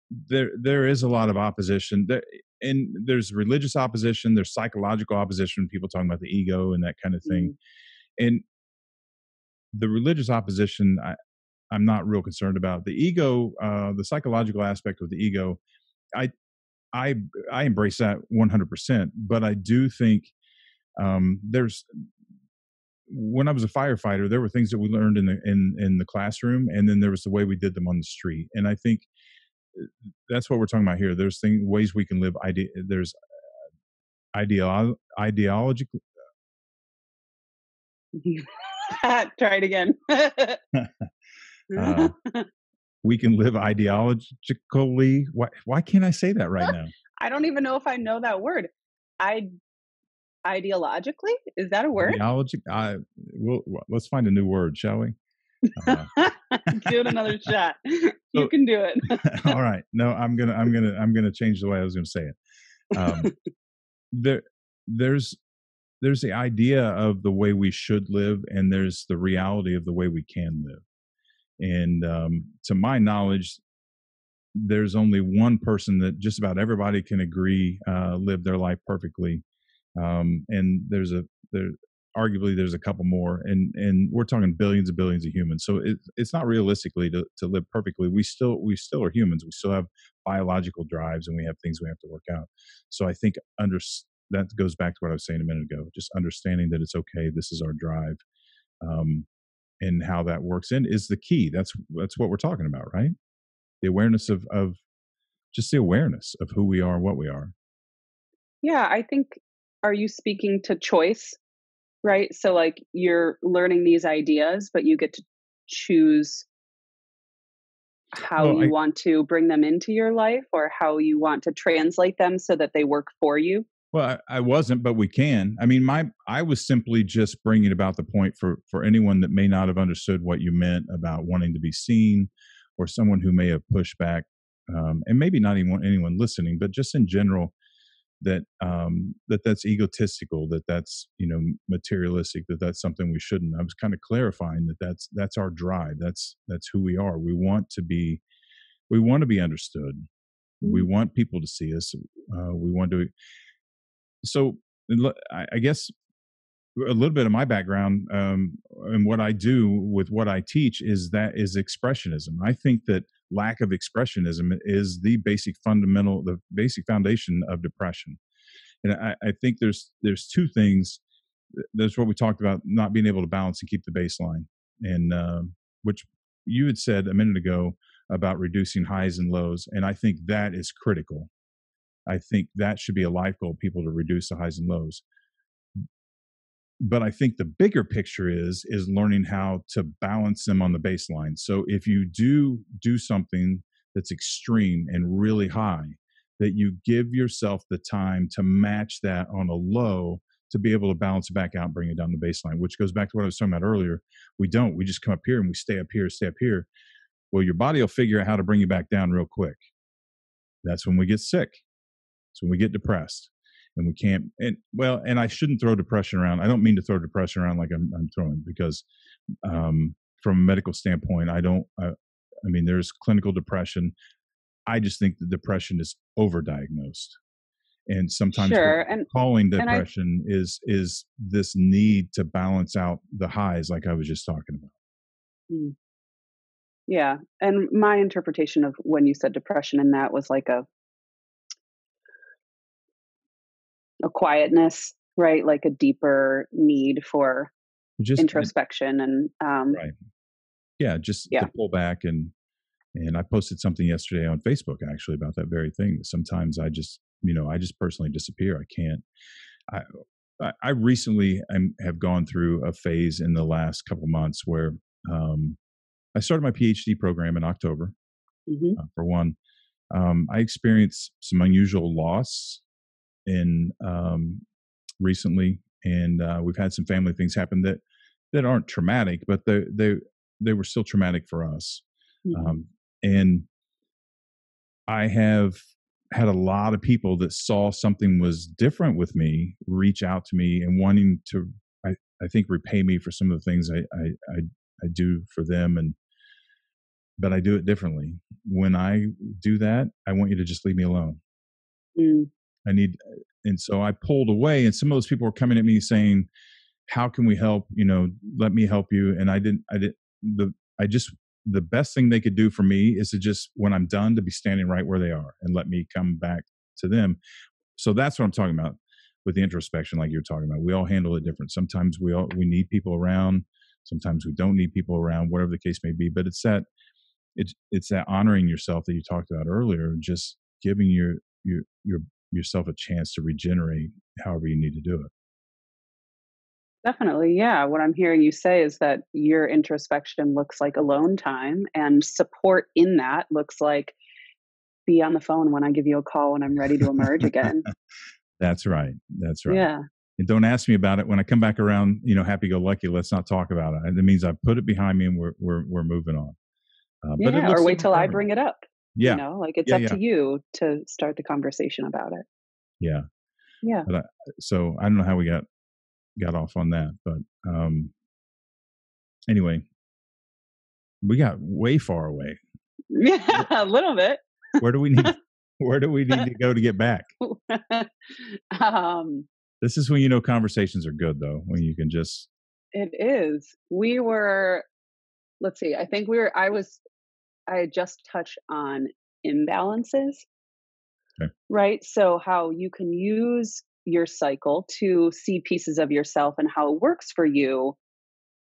there is a lot of opposition there, and there's religious opposition, there's psychological opposition, people talking about the ego and that kind of thing. Mm. And the religious opposition, I'm not real concerned about. The ego, the psychological aspect of the ego, I I I embrace that 100%. But I do think there's when I was a firefighter, there were things that we learned in the classroom, and then there was the way we did them on the street. And I think that's what we're talking about here. There's ways we can live. There's ideological. Try it again. uh, we can live ideologically. Why can't I say that right now? I don't even know if I know that word. I Ideologically, is that a word? Ideology. Let's find a new word, shall we? Give it another shot. You So- can do it. All right. No, I'm gonna change the way I was gonna say it. There's the idea of the way we should live, and there's the reality of the way we can live. And to my knowledge, there's only one person that just about everybody can agree lived their life perfectly. And arguably there's a couple more, and we're talking billions and billions of humans. So it's not realistically to live perfectly. We still are humans. We still have biological drives, and we have things we have to work out. So I think that goes back to what I was saying a minute ago. Just understanding that it's okay. This is our drive, and how that works in is the key. That's what we're talking about, right? The awareness of just the awareness of who we are and what we are. Yeah, I think, are you speaking to choice? Right? So like you're learning these ideas, but you get to choose how Well, you want to bring them into your life or how you want to translate them so that they work for you. Well, I wasn't, but we can. I mean, I was simply just bringing about the point for anyone that may not have understood what you meant about wanting to be seen, or someone who may have pushed back, and maybe not even anyone listening, but just in general, that that's egotistical, that's materialistic, that's something we shouldn't. I was kind of clarifying that that's our drive. That's who we are. We want to be understood. We want people to see us. We want to. So I guess a little bit of my background and what I do with what I teach is expressionism. I think that lack of expressionism is the basic foundation of depression. And I think there's two things. There's what we talked about, not being able to balance and keep the baseline, and which you had said a minute ago about reducing highs and lows. And I think that is critical. I think that should be a life goal, people to reduce the highs and lows. but I think the bigger picture is learning how to balance them on the baseline. So if you do something that's extreme and really high, that you give yourself the time to match that on a low to be able to balance it back out and bring it down the baseline, which goes back to what I was talking about earlier. We just come up here and we stay up here. Well, your body will figure out how to bring you back down real quick. That's when we get sick. It's when we get depressed. And we can't, and I shouldn't throw depression around. I don't mean to throw depression around like I'm throwing, because from a medical standpoint, I mean, there's clinical depression. I just think the depression is overdiagnosed. And sometimes Sure. calling depression is this need to balance out the highs, like I was just talking about. Yeah. And my interpretation of when you said depression in that was like a quietness, right? Like a deeper need for just introspection and right. Yeah, just to pull back. And I posted something yesterday on Facebook actually about that very thing. Sometimes I just personally disappear. I can't. I recently have gone through a phase in the last couple months where I started my PhD program in October. For one, I experienced some unusual loss in recently, and we've had some family things happen that aren't traumatic, but they were still traumatic for us. And I have had a lot of people that saw something was different with me reach out to me and wanting to, I think, repay me for some of the things I do for them, but I do it differently. When I do that, I want you to just leave me alone. And so I pulled away, and some of those people were coming at me saying, how can we help? Let me help you. And the best thing they could do for me is to just, when I'm done, to be standing right where they are and let me come back to them. So that's what I'm talking about with the introspection, like you're talking about. We all handle it different. Sometimes we need people around. Sometimes we don't need people around, whatever the case may be. But it's that honoring yourself that you talked about earlier, just giving yourself a chance to regenerate however you need to do it. Definitely. Yeah. What I'm hearing you say is that your introspection looks like alone time, and support in that looks like be on the phone when I give you a call when I'm ready to emerge again. That's right. Yeah. And don't ask me about it when I come back around, happy go lucky. Let's not talk about it. That means I've put it behind me and we're moving on. But or wait till I bring it up. Yeah. It's up to you to start the conversation about it. Yeah. Yeah. But so I don't know how we got off on that, but anyway, we got way far away. Yeah, a little bit. Where do we need to go to get back? This is when conversations are good, though, when you can just. It is. We were. Let's see. I think I had just touched on imbalances. Okay. Right. So how you can use your cycle to see pieces of yourself and how it works for you.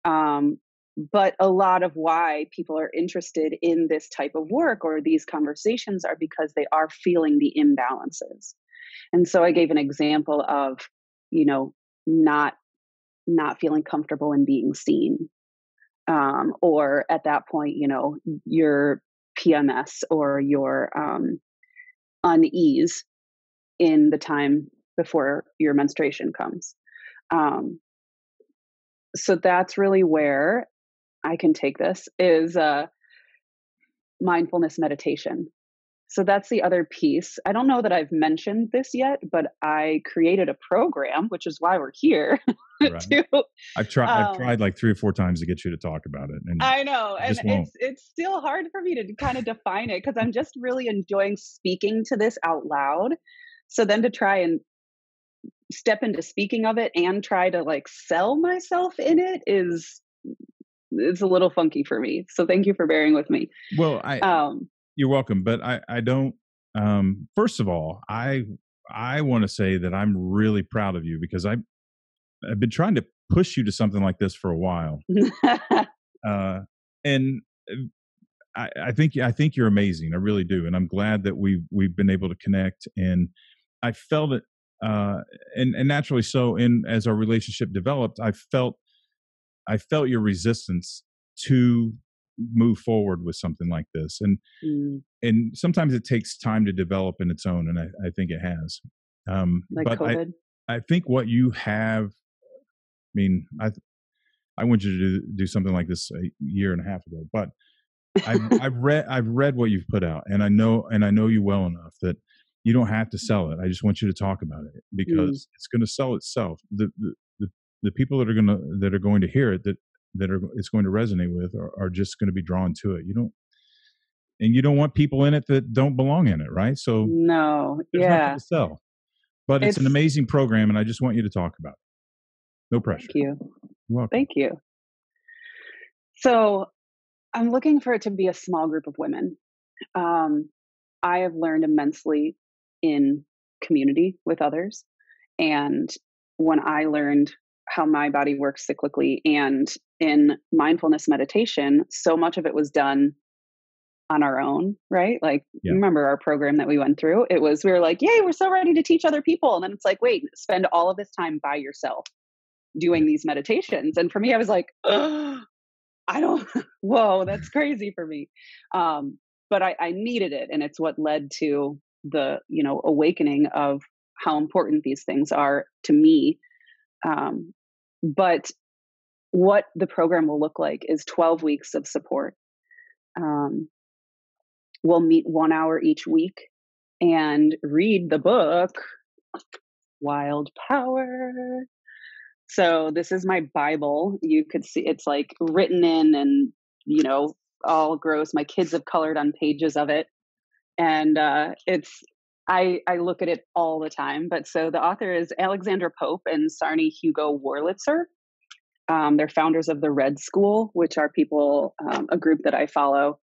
But a lot of why people are interested in this type of work or these conversations are because they are feeling the imbalances. And so I gave an example of, not feeling comfortable in being seen. Or at that point, your PMS or your unease in the time before your menstruation comes. So that's really where I can take this is mindfulness meditation. So that's the other piece. I don't know that I've mentioned this yet, but I created a program, which is why we're here. Right. I've tried like 3 or 4 times to get you to talk about it. And I know. And it's still hard for me to kind of define it because I'm just really enjoying speaking to this out loud. So then to try and step into speaking of it and try to like sell myself in it it's a little funky for me. So thank you for bearing with me. Well, you're welcome. But I don't, first of all, I want to say that I'm really proud of you because I've been trying to push you to something like this for a while. And I think you're amazing. I really do. And I'm glad that we've been able to connect. And I felt it. and naturally so. And as our relationship developed, I felt your resistance to move forward with something like this, and sometimes it takes time to develop in its own, and I think it has. Like but COVID. I think what you have, I mean, I want you to do something like this a year and a half ago, but I've read what you've put out, and I know you well enough that you don't have to sell it. I just want you to talk about it because it's going to sell itself. The people that are going to hear it, it's going to resonate with, are just going to be drawn to it. You don't want people in it that don't belong in it, right? So no, there's nothing to sell, but it's an amazing program, and I just want you to talk about it. No pressure. Thank you. You're welcome. Thank you. So I'm looking for it to be a small group of women. I have learned immensely in community with others. And when I learned how my body works cyclically and in mindfulness meditation, so much of it was done on our own, right? Like, remember our program that we went through? We were like, yay, we're so ready to teach other people. And then it's like, wait, spend all of this time by yourself doing these meditations. And for me, I was like, whoa, that's crazy for me. But I needed it. And it's what led to the, awakening of how important these things are to me. But what the program will look like is 12 weeks of support. We'll meet 1 hour each week and read the book, Wild Power. So this is my Bible. You could see it's like written in and, all gross. My kids have colored on pages of it. And I look at it all the time. But so the author is Alexandra Pope and Sarni Hugo Wurlitzer. They're founders of the Red School, which are people, a group that I follow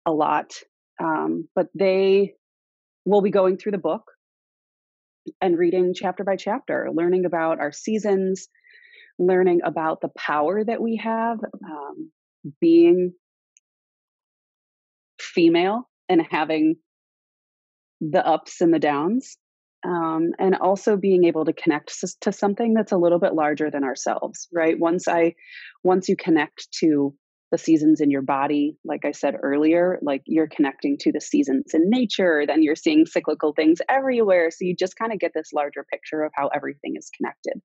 a lot. But they will be going through the book and reading chapter by chapter, learning about our seasons, learning about the power that we have, being female and having the ups and the downs, and also being able to connect to something that's a little bit larger than ourselves, right? Once you connect to the seasons in your body, like I said earlier, like you're connecting to the seasons in nature, then you're seeing cyclical things everywhere. So you just kind of get this larger picture of how everything is connected.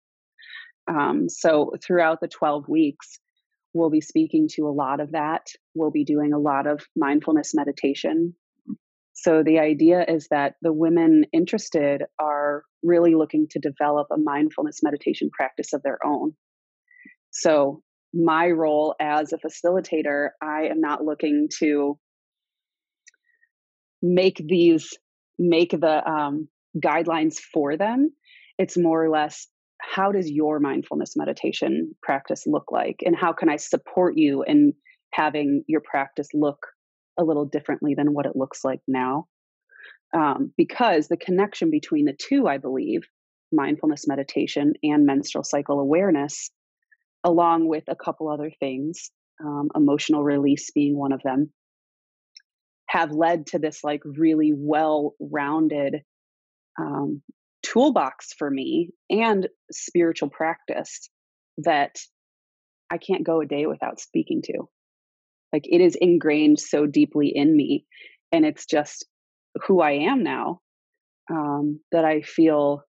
So throughout the 12 weeks, we'll be speaking to a lot of that. We'll be doing a lot of mindfulness meditation. So the idea is that the women interested are really looking to develop a mindfulness meditation practice of their own. So my role as a facilitator, I am not looking to make the guidelines for them. It's more or less, how does your mindfulness meditation practice look like? And how can I support you in having your practice look a little differently than what it looks like now? Because the connection between the two, I believe, mindfulness meditation and menstrual cycle awareness, along with a couple other things, emotional release being one of them, have led to this like really well-rounded toolbox for me and spiritual practice that I can't go a day without speaking to. Like it is ingrained so deeply in me, and it's just who I am now, that I feel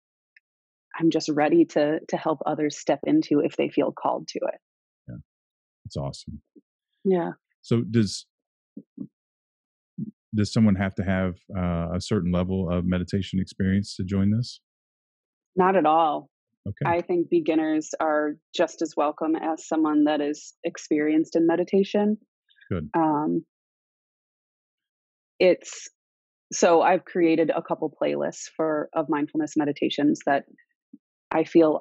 I'm just ready to help others step into if they feel called to it. Yeah, that's awesome. Yeah. So does someone have to have a certain level of meditation experience to join this? Not at all. Okay. I think beginners are just as welcome as someone that is experienced in meditation. Good. So I've created a couple playlists of mindfulness meditations that I feel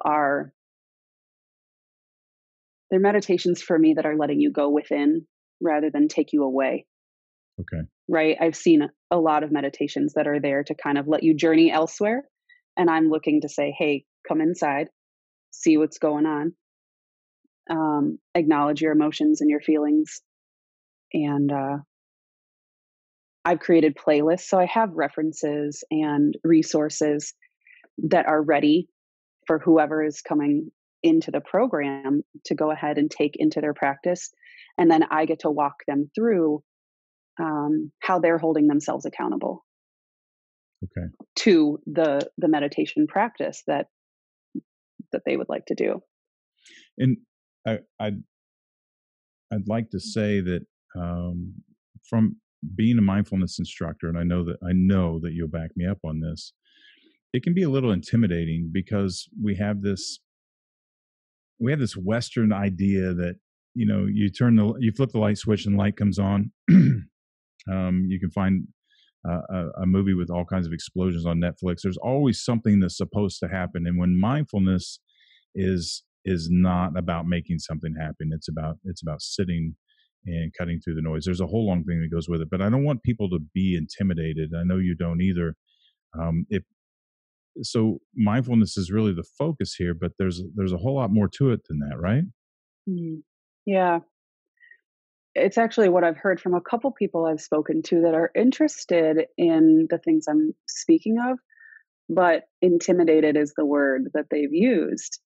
they're meditations for me that are letting you go within rather than take you away. Okay. Right. I've seen a lot of meditations that are there to kind of let you journey elsewhere. And I'm looking to say, hey, come inside, see what's going on, acknowledge your emotions and your feelings. And I've created playlists. So I have references and resources that are ready for whoever is coming into the program to go ahead and take into their practice. And then I get to walk them through how they're holding themselves accountable to the meditation practice that they would like to do. And I'd like to say that from being a mindfulness instructor, and I know that you'll back me up on this, it can be a little intimidating because we have this Western idea that, you flip the light switch and the light comes on. You can find a movie with all kinds of explosions on Netflix. There's always something that's supposed to happen. And when mindfulness is not about making something happen, it's about sitting and cutting through the noise. There's a whole long thing that goes with it, but I don't want people to be intimidated. I know you don't either. So mindfulness is really the focus here, but there's a whole lot more to it than that, right? Yeah. It's actually what I've heard from a couple people I've spoken to that are interested in the things I'm speaking of, but intimidated is the word that they've used.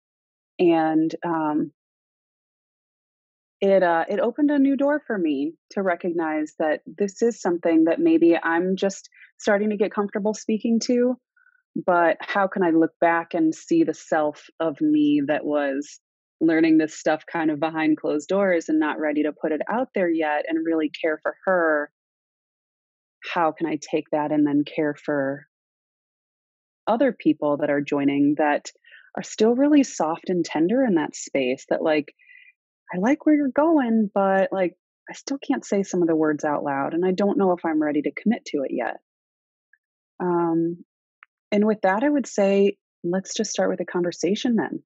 And it opened a new door for me to recognize that this is something that maybe I'm just starting to get comfortable speaking to, but how can I look back and see the self of me that was learning this stuff kind of behind closed doors and not ready to put it out there yet and really care for her? How can I take that and then care for other people that are joining that are still really soft and tender in that space, that like, I like where you're going, but like, I still can't say some of the words out loud and I don't know if I'm ready to commit to it yet. And with that, I would say, let's just start with a conversation then,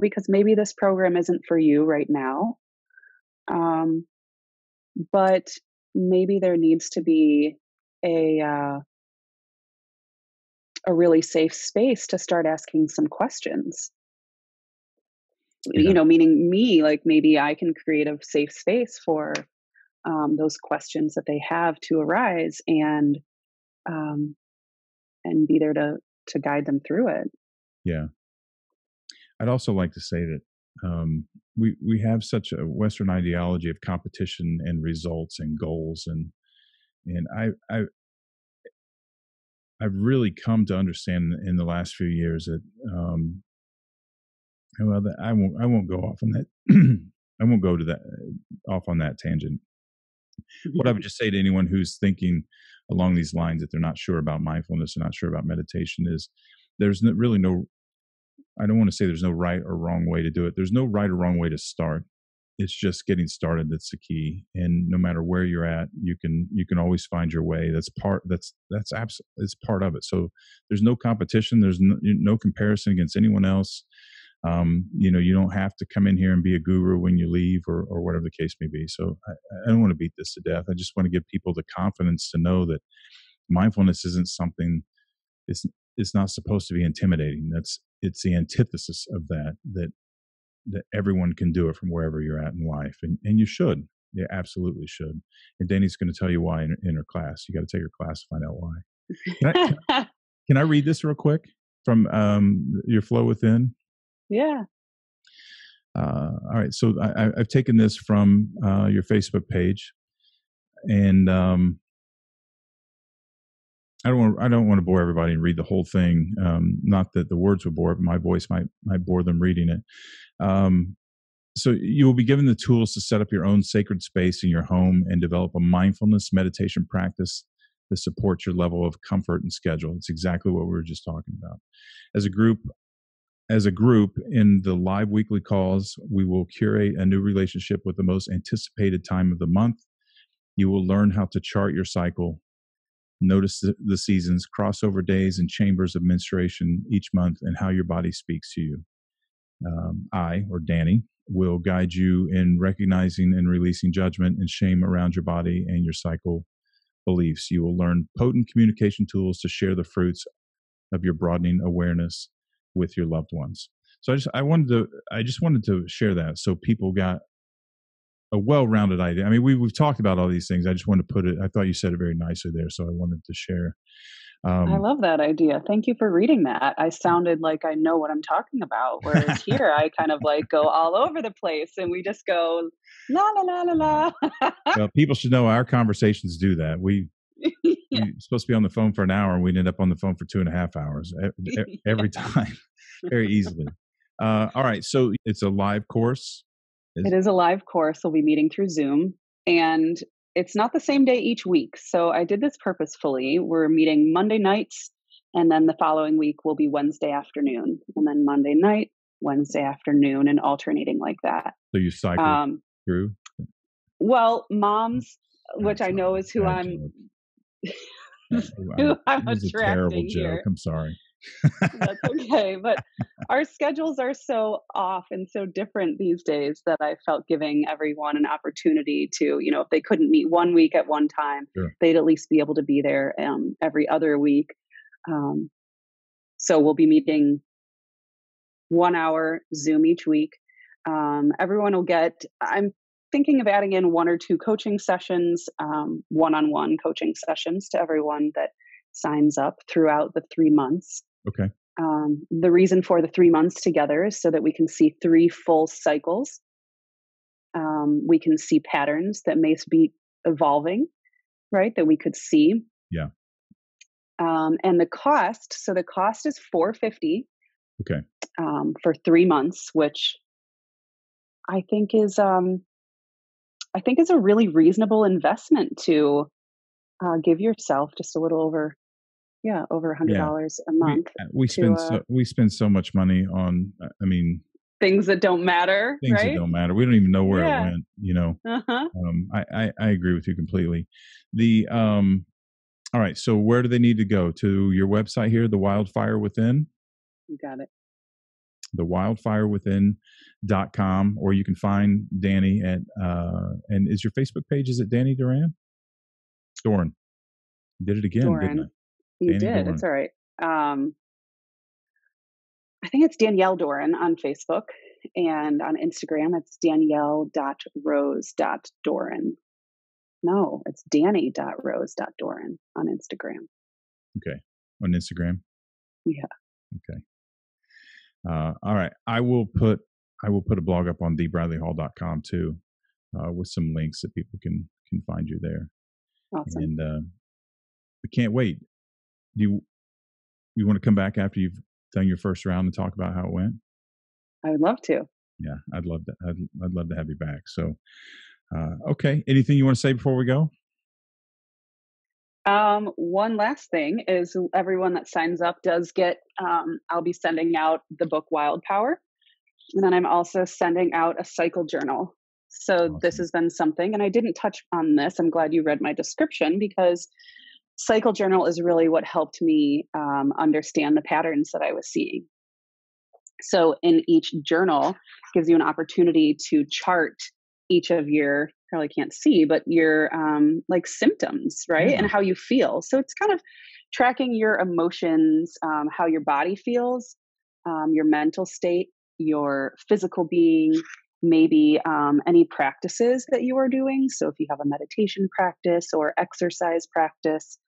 because maybe this program isn't for you right now. But maybe there needs to be a really safe space to start asking some questions. Yeah. Meaning me, like maybe I can create a safe space for those questions that they have to arise and be there to guide them through it. Yeah. I'd also like to say that we have such a Western ideology of competition and results and goals, and I've really come to understand in the last few years that I won't go off on that. I won't go to that off on that tangent. What I would just say to anyone who's thinking along these lines that they're not sure about mindfulness and not sure about meditation is there's really no, I don't want to say there's no right or wrong way to do it. There's no right or wrong way to start. It's just getting started that's the key. And no matter where you're at, you can always find your way. It's part of it. So there's no competition. There's no comparison against anyone else. You don't have to come in here and be a guru when you leave or whatever the case may be. So I don't want to beat this to death. I just want to give people the confidence to know that mindfulness isn't something, it's not supposed to be intimidating. It's the antithesis of that everyone can do it from wherever you're at in life. And you should. You absolutely should. And Dani's going to tell you why in her class. You got to take her class to find out why. Can I read this real quick from your Flow Within? Yeah. All right. So I've taken this from your Facebook page, and I don't want to bore everybody and read the whole thing. Not that the words would bore, but my voice might bore them reading it. So you will be given the tools to set up your own sacred space in your home and develop a mindfulness meditation practice that supports your level of comfort and schedule. It's exactly what we were just talking about. As a group, in the live weekly calls, we will curate a new relationship with the most anticipated time of the month. You will learn how to chart your cycle, notice the seasons, crossover days, and chambers of menstruation each month, and how your body speaks to you. I, or Dani, will guide you in recognizing and releasing judgment and shame around your body and your cycle beliefs. You will learn potent communication tools to share the fruits of your broadening awareness with your loved ones. So I just wanted to share that so people got a well-rounded idea. I mean, we've talked about all these things. I just wanted to put it, I thought you said it very nicely there, so I wanted to share. I love that idea. Thank you for reading that. I sounded like I know what I'm talking about. Whereas here, I kind of like go all over the place and we just go la la la la la. Well, people should know our conversations do that. Yeah. We're supposed to be on the phone for an hour and we'd end up on the phone for 2.5 hours every time, very easily. All right. So it's a live course. It is a live course. We'll be meeting through Zoom, and it's not the same day each week. So I did this purposefully. We're meeting Monday nights, and then the following week will be Wednesday afternoon, and then Monday night, Wednesday afternoon, and alternating like that. So you cycle through? Well, moms, which I know is who I'm who I'm It was a attracting terrible here. joke. I'm sorry. That's okay. But our schedules are so off and so different these days that I felt giving everyone an opportunity to, if they couldn't meet one week at one time, Sure. they'd at least be able to be there every other week. So we'll be meeting 1 hour Zoom each week. Everyone will I'm thinking of adding in 1 or 2 coaching sessions, one-on-one coaching sessions to everyone that signs up throughout the 3 months. Okay. The reason for the 3 months together is so that we can see 3 full cycles. We can see patterns that may be evolving, right? That we could see. Yeah. And the cost is $450. Okay. For 3 months, which I think is a really reasonable investment to give yourself just a little over $100 a month. We spend so much money on, things that don't matter, things right? that don't matter. We don't even know where it went, Uh-huh. I agree with you completely. All right. So where do they need to go? To your website here, The Wildfire Within? You got it. thewildfirewithin.com, or you can find Dani at, and is your Facebook page, is it Dani Doran? Doran. Did it again, Doran. didn't I? You Dani did. Doran. It's all right. I think it's Danielle Doran on Facebook, and on Instagram, it's danielle.rose.doran. No, it's danny.rose.doran on Instagram. Okay. On Instagram? Yeah. Okay. All right. I will put a blog up on thebradleyhall.com too, with some links that people can find you there. Awesome. And we can't wait. Do you want to come back after you've done your first round and talk about how it went? I would love to. Yeah, I'd love to. I'd love to have you back. So, okay. Anything you want to say before we go? One last thing is everyone that signs up does get, I'll be sending out the book Wild Power. And then I'm also sending out a cycle journal. So Awesome. This has been something, and I didn't touch on this. I'm glad you read my description, because cycle journal is really what helped me understand the patterns that I was seeing. So in each journal gives you an opportunity to chart each of your, probably can't see, but your like symptoms, right? Yeah. And how you feel. So it's kind of tracking your emotions, how your body feels, your mental state, your physical being, maybe any practices that you are doing. So if you have a meditation practice or exercise practice,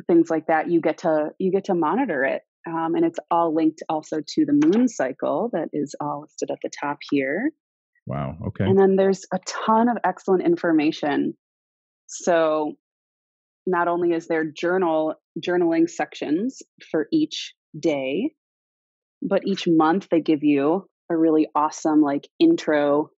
things like that, you get to monitor it. And it's all linked also to the moon cycle that is all listed at the top here. Wow. Okay. And then there's a ton of excellent information. So not only is there journaling sections for each day, but each month they give you a really awesome like intro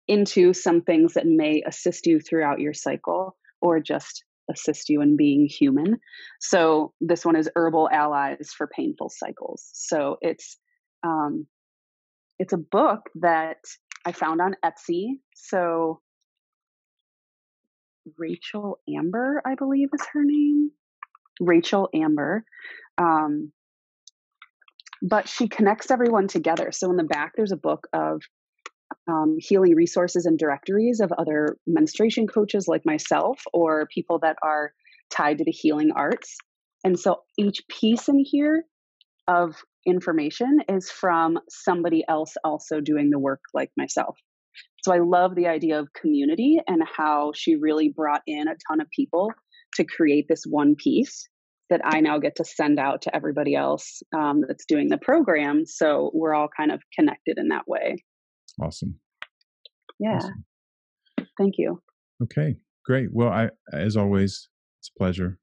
into some things that may assist you throughout your cycle or just assist you in being human. So this one is Herbal Allies for Painful Cycles. So it's a book that I found on Etsy. So Rachel Amber, I believe is her name. Rachel Amber. But she connects everyone together. So in the back, there's a book of healing resources and directories of other menstruation coaches like myself, or people that are tied to the healing arts. And so each piece in here of information is from somebody else also doing the work like myself. So I love the idea of community and how she really brought in a ton of people to create this one piece that I now get to send out to everybody else that's doing the program. So we're all kind of connected in that way. Awesome. Yeah. Awesome. Thank you. Okay, great. Well, as always, it's a pleasure.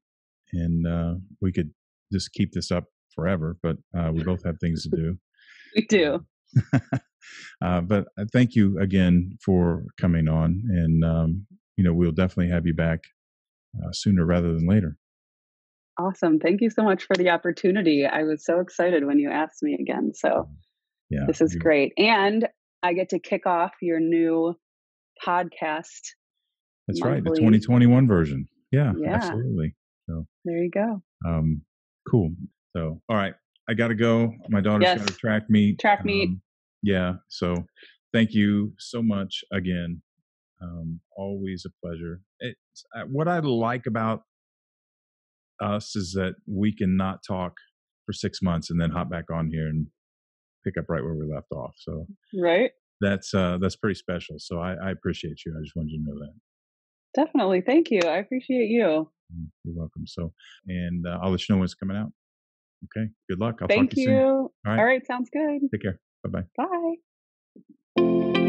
And we could just keep this up forever, but we both have things to do. We do. But thank you again for coming on. And, we'll definitely have you back sooner rather than later. Awesome. Thank you so much for the opportunity. I was so excited when you asked me again. So yeah, this is great. And I get to kick off your new podcast. That's monthly. Right. The 2021 version. Yeah, absolutely. So there you go. Cool. So, all right. I got to go. My daughter's got a track meet. Yeah. So thank you so much again. Always a pleasure. What I like about us is that we can not talk for 6 months and then hop back on here and pick up right where we left off. So that's pretty special. So I appreciate you. I just wanted you to know that. Definitely. Thank you. I appreciate you. You're welcome. So, and I'll let you know when it's coming out. Okay. Good luck. I'll Thank talk to you soon. All right. Sounds good. Take care. Bye-bye. Bye.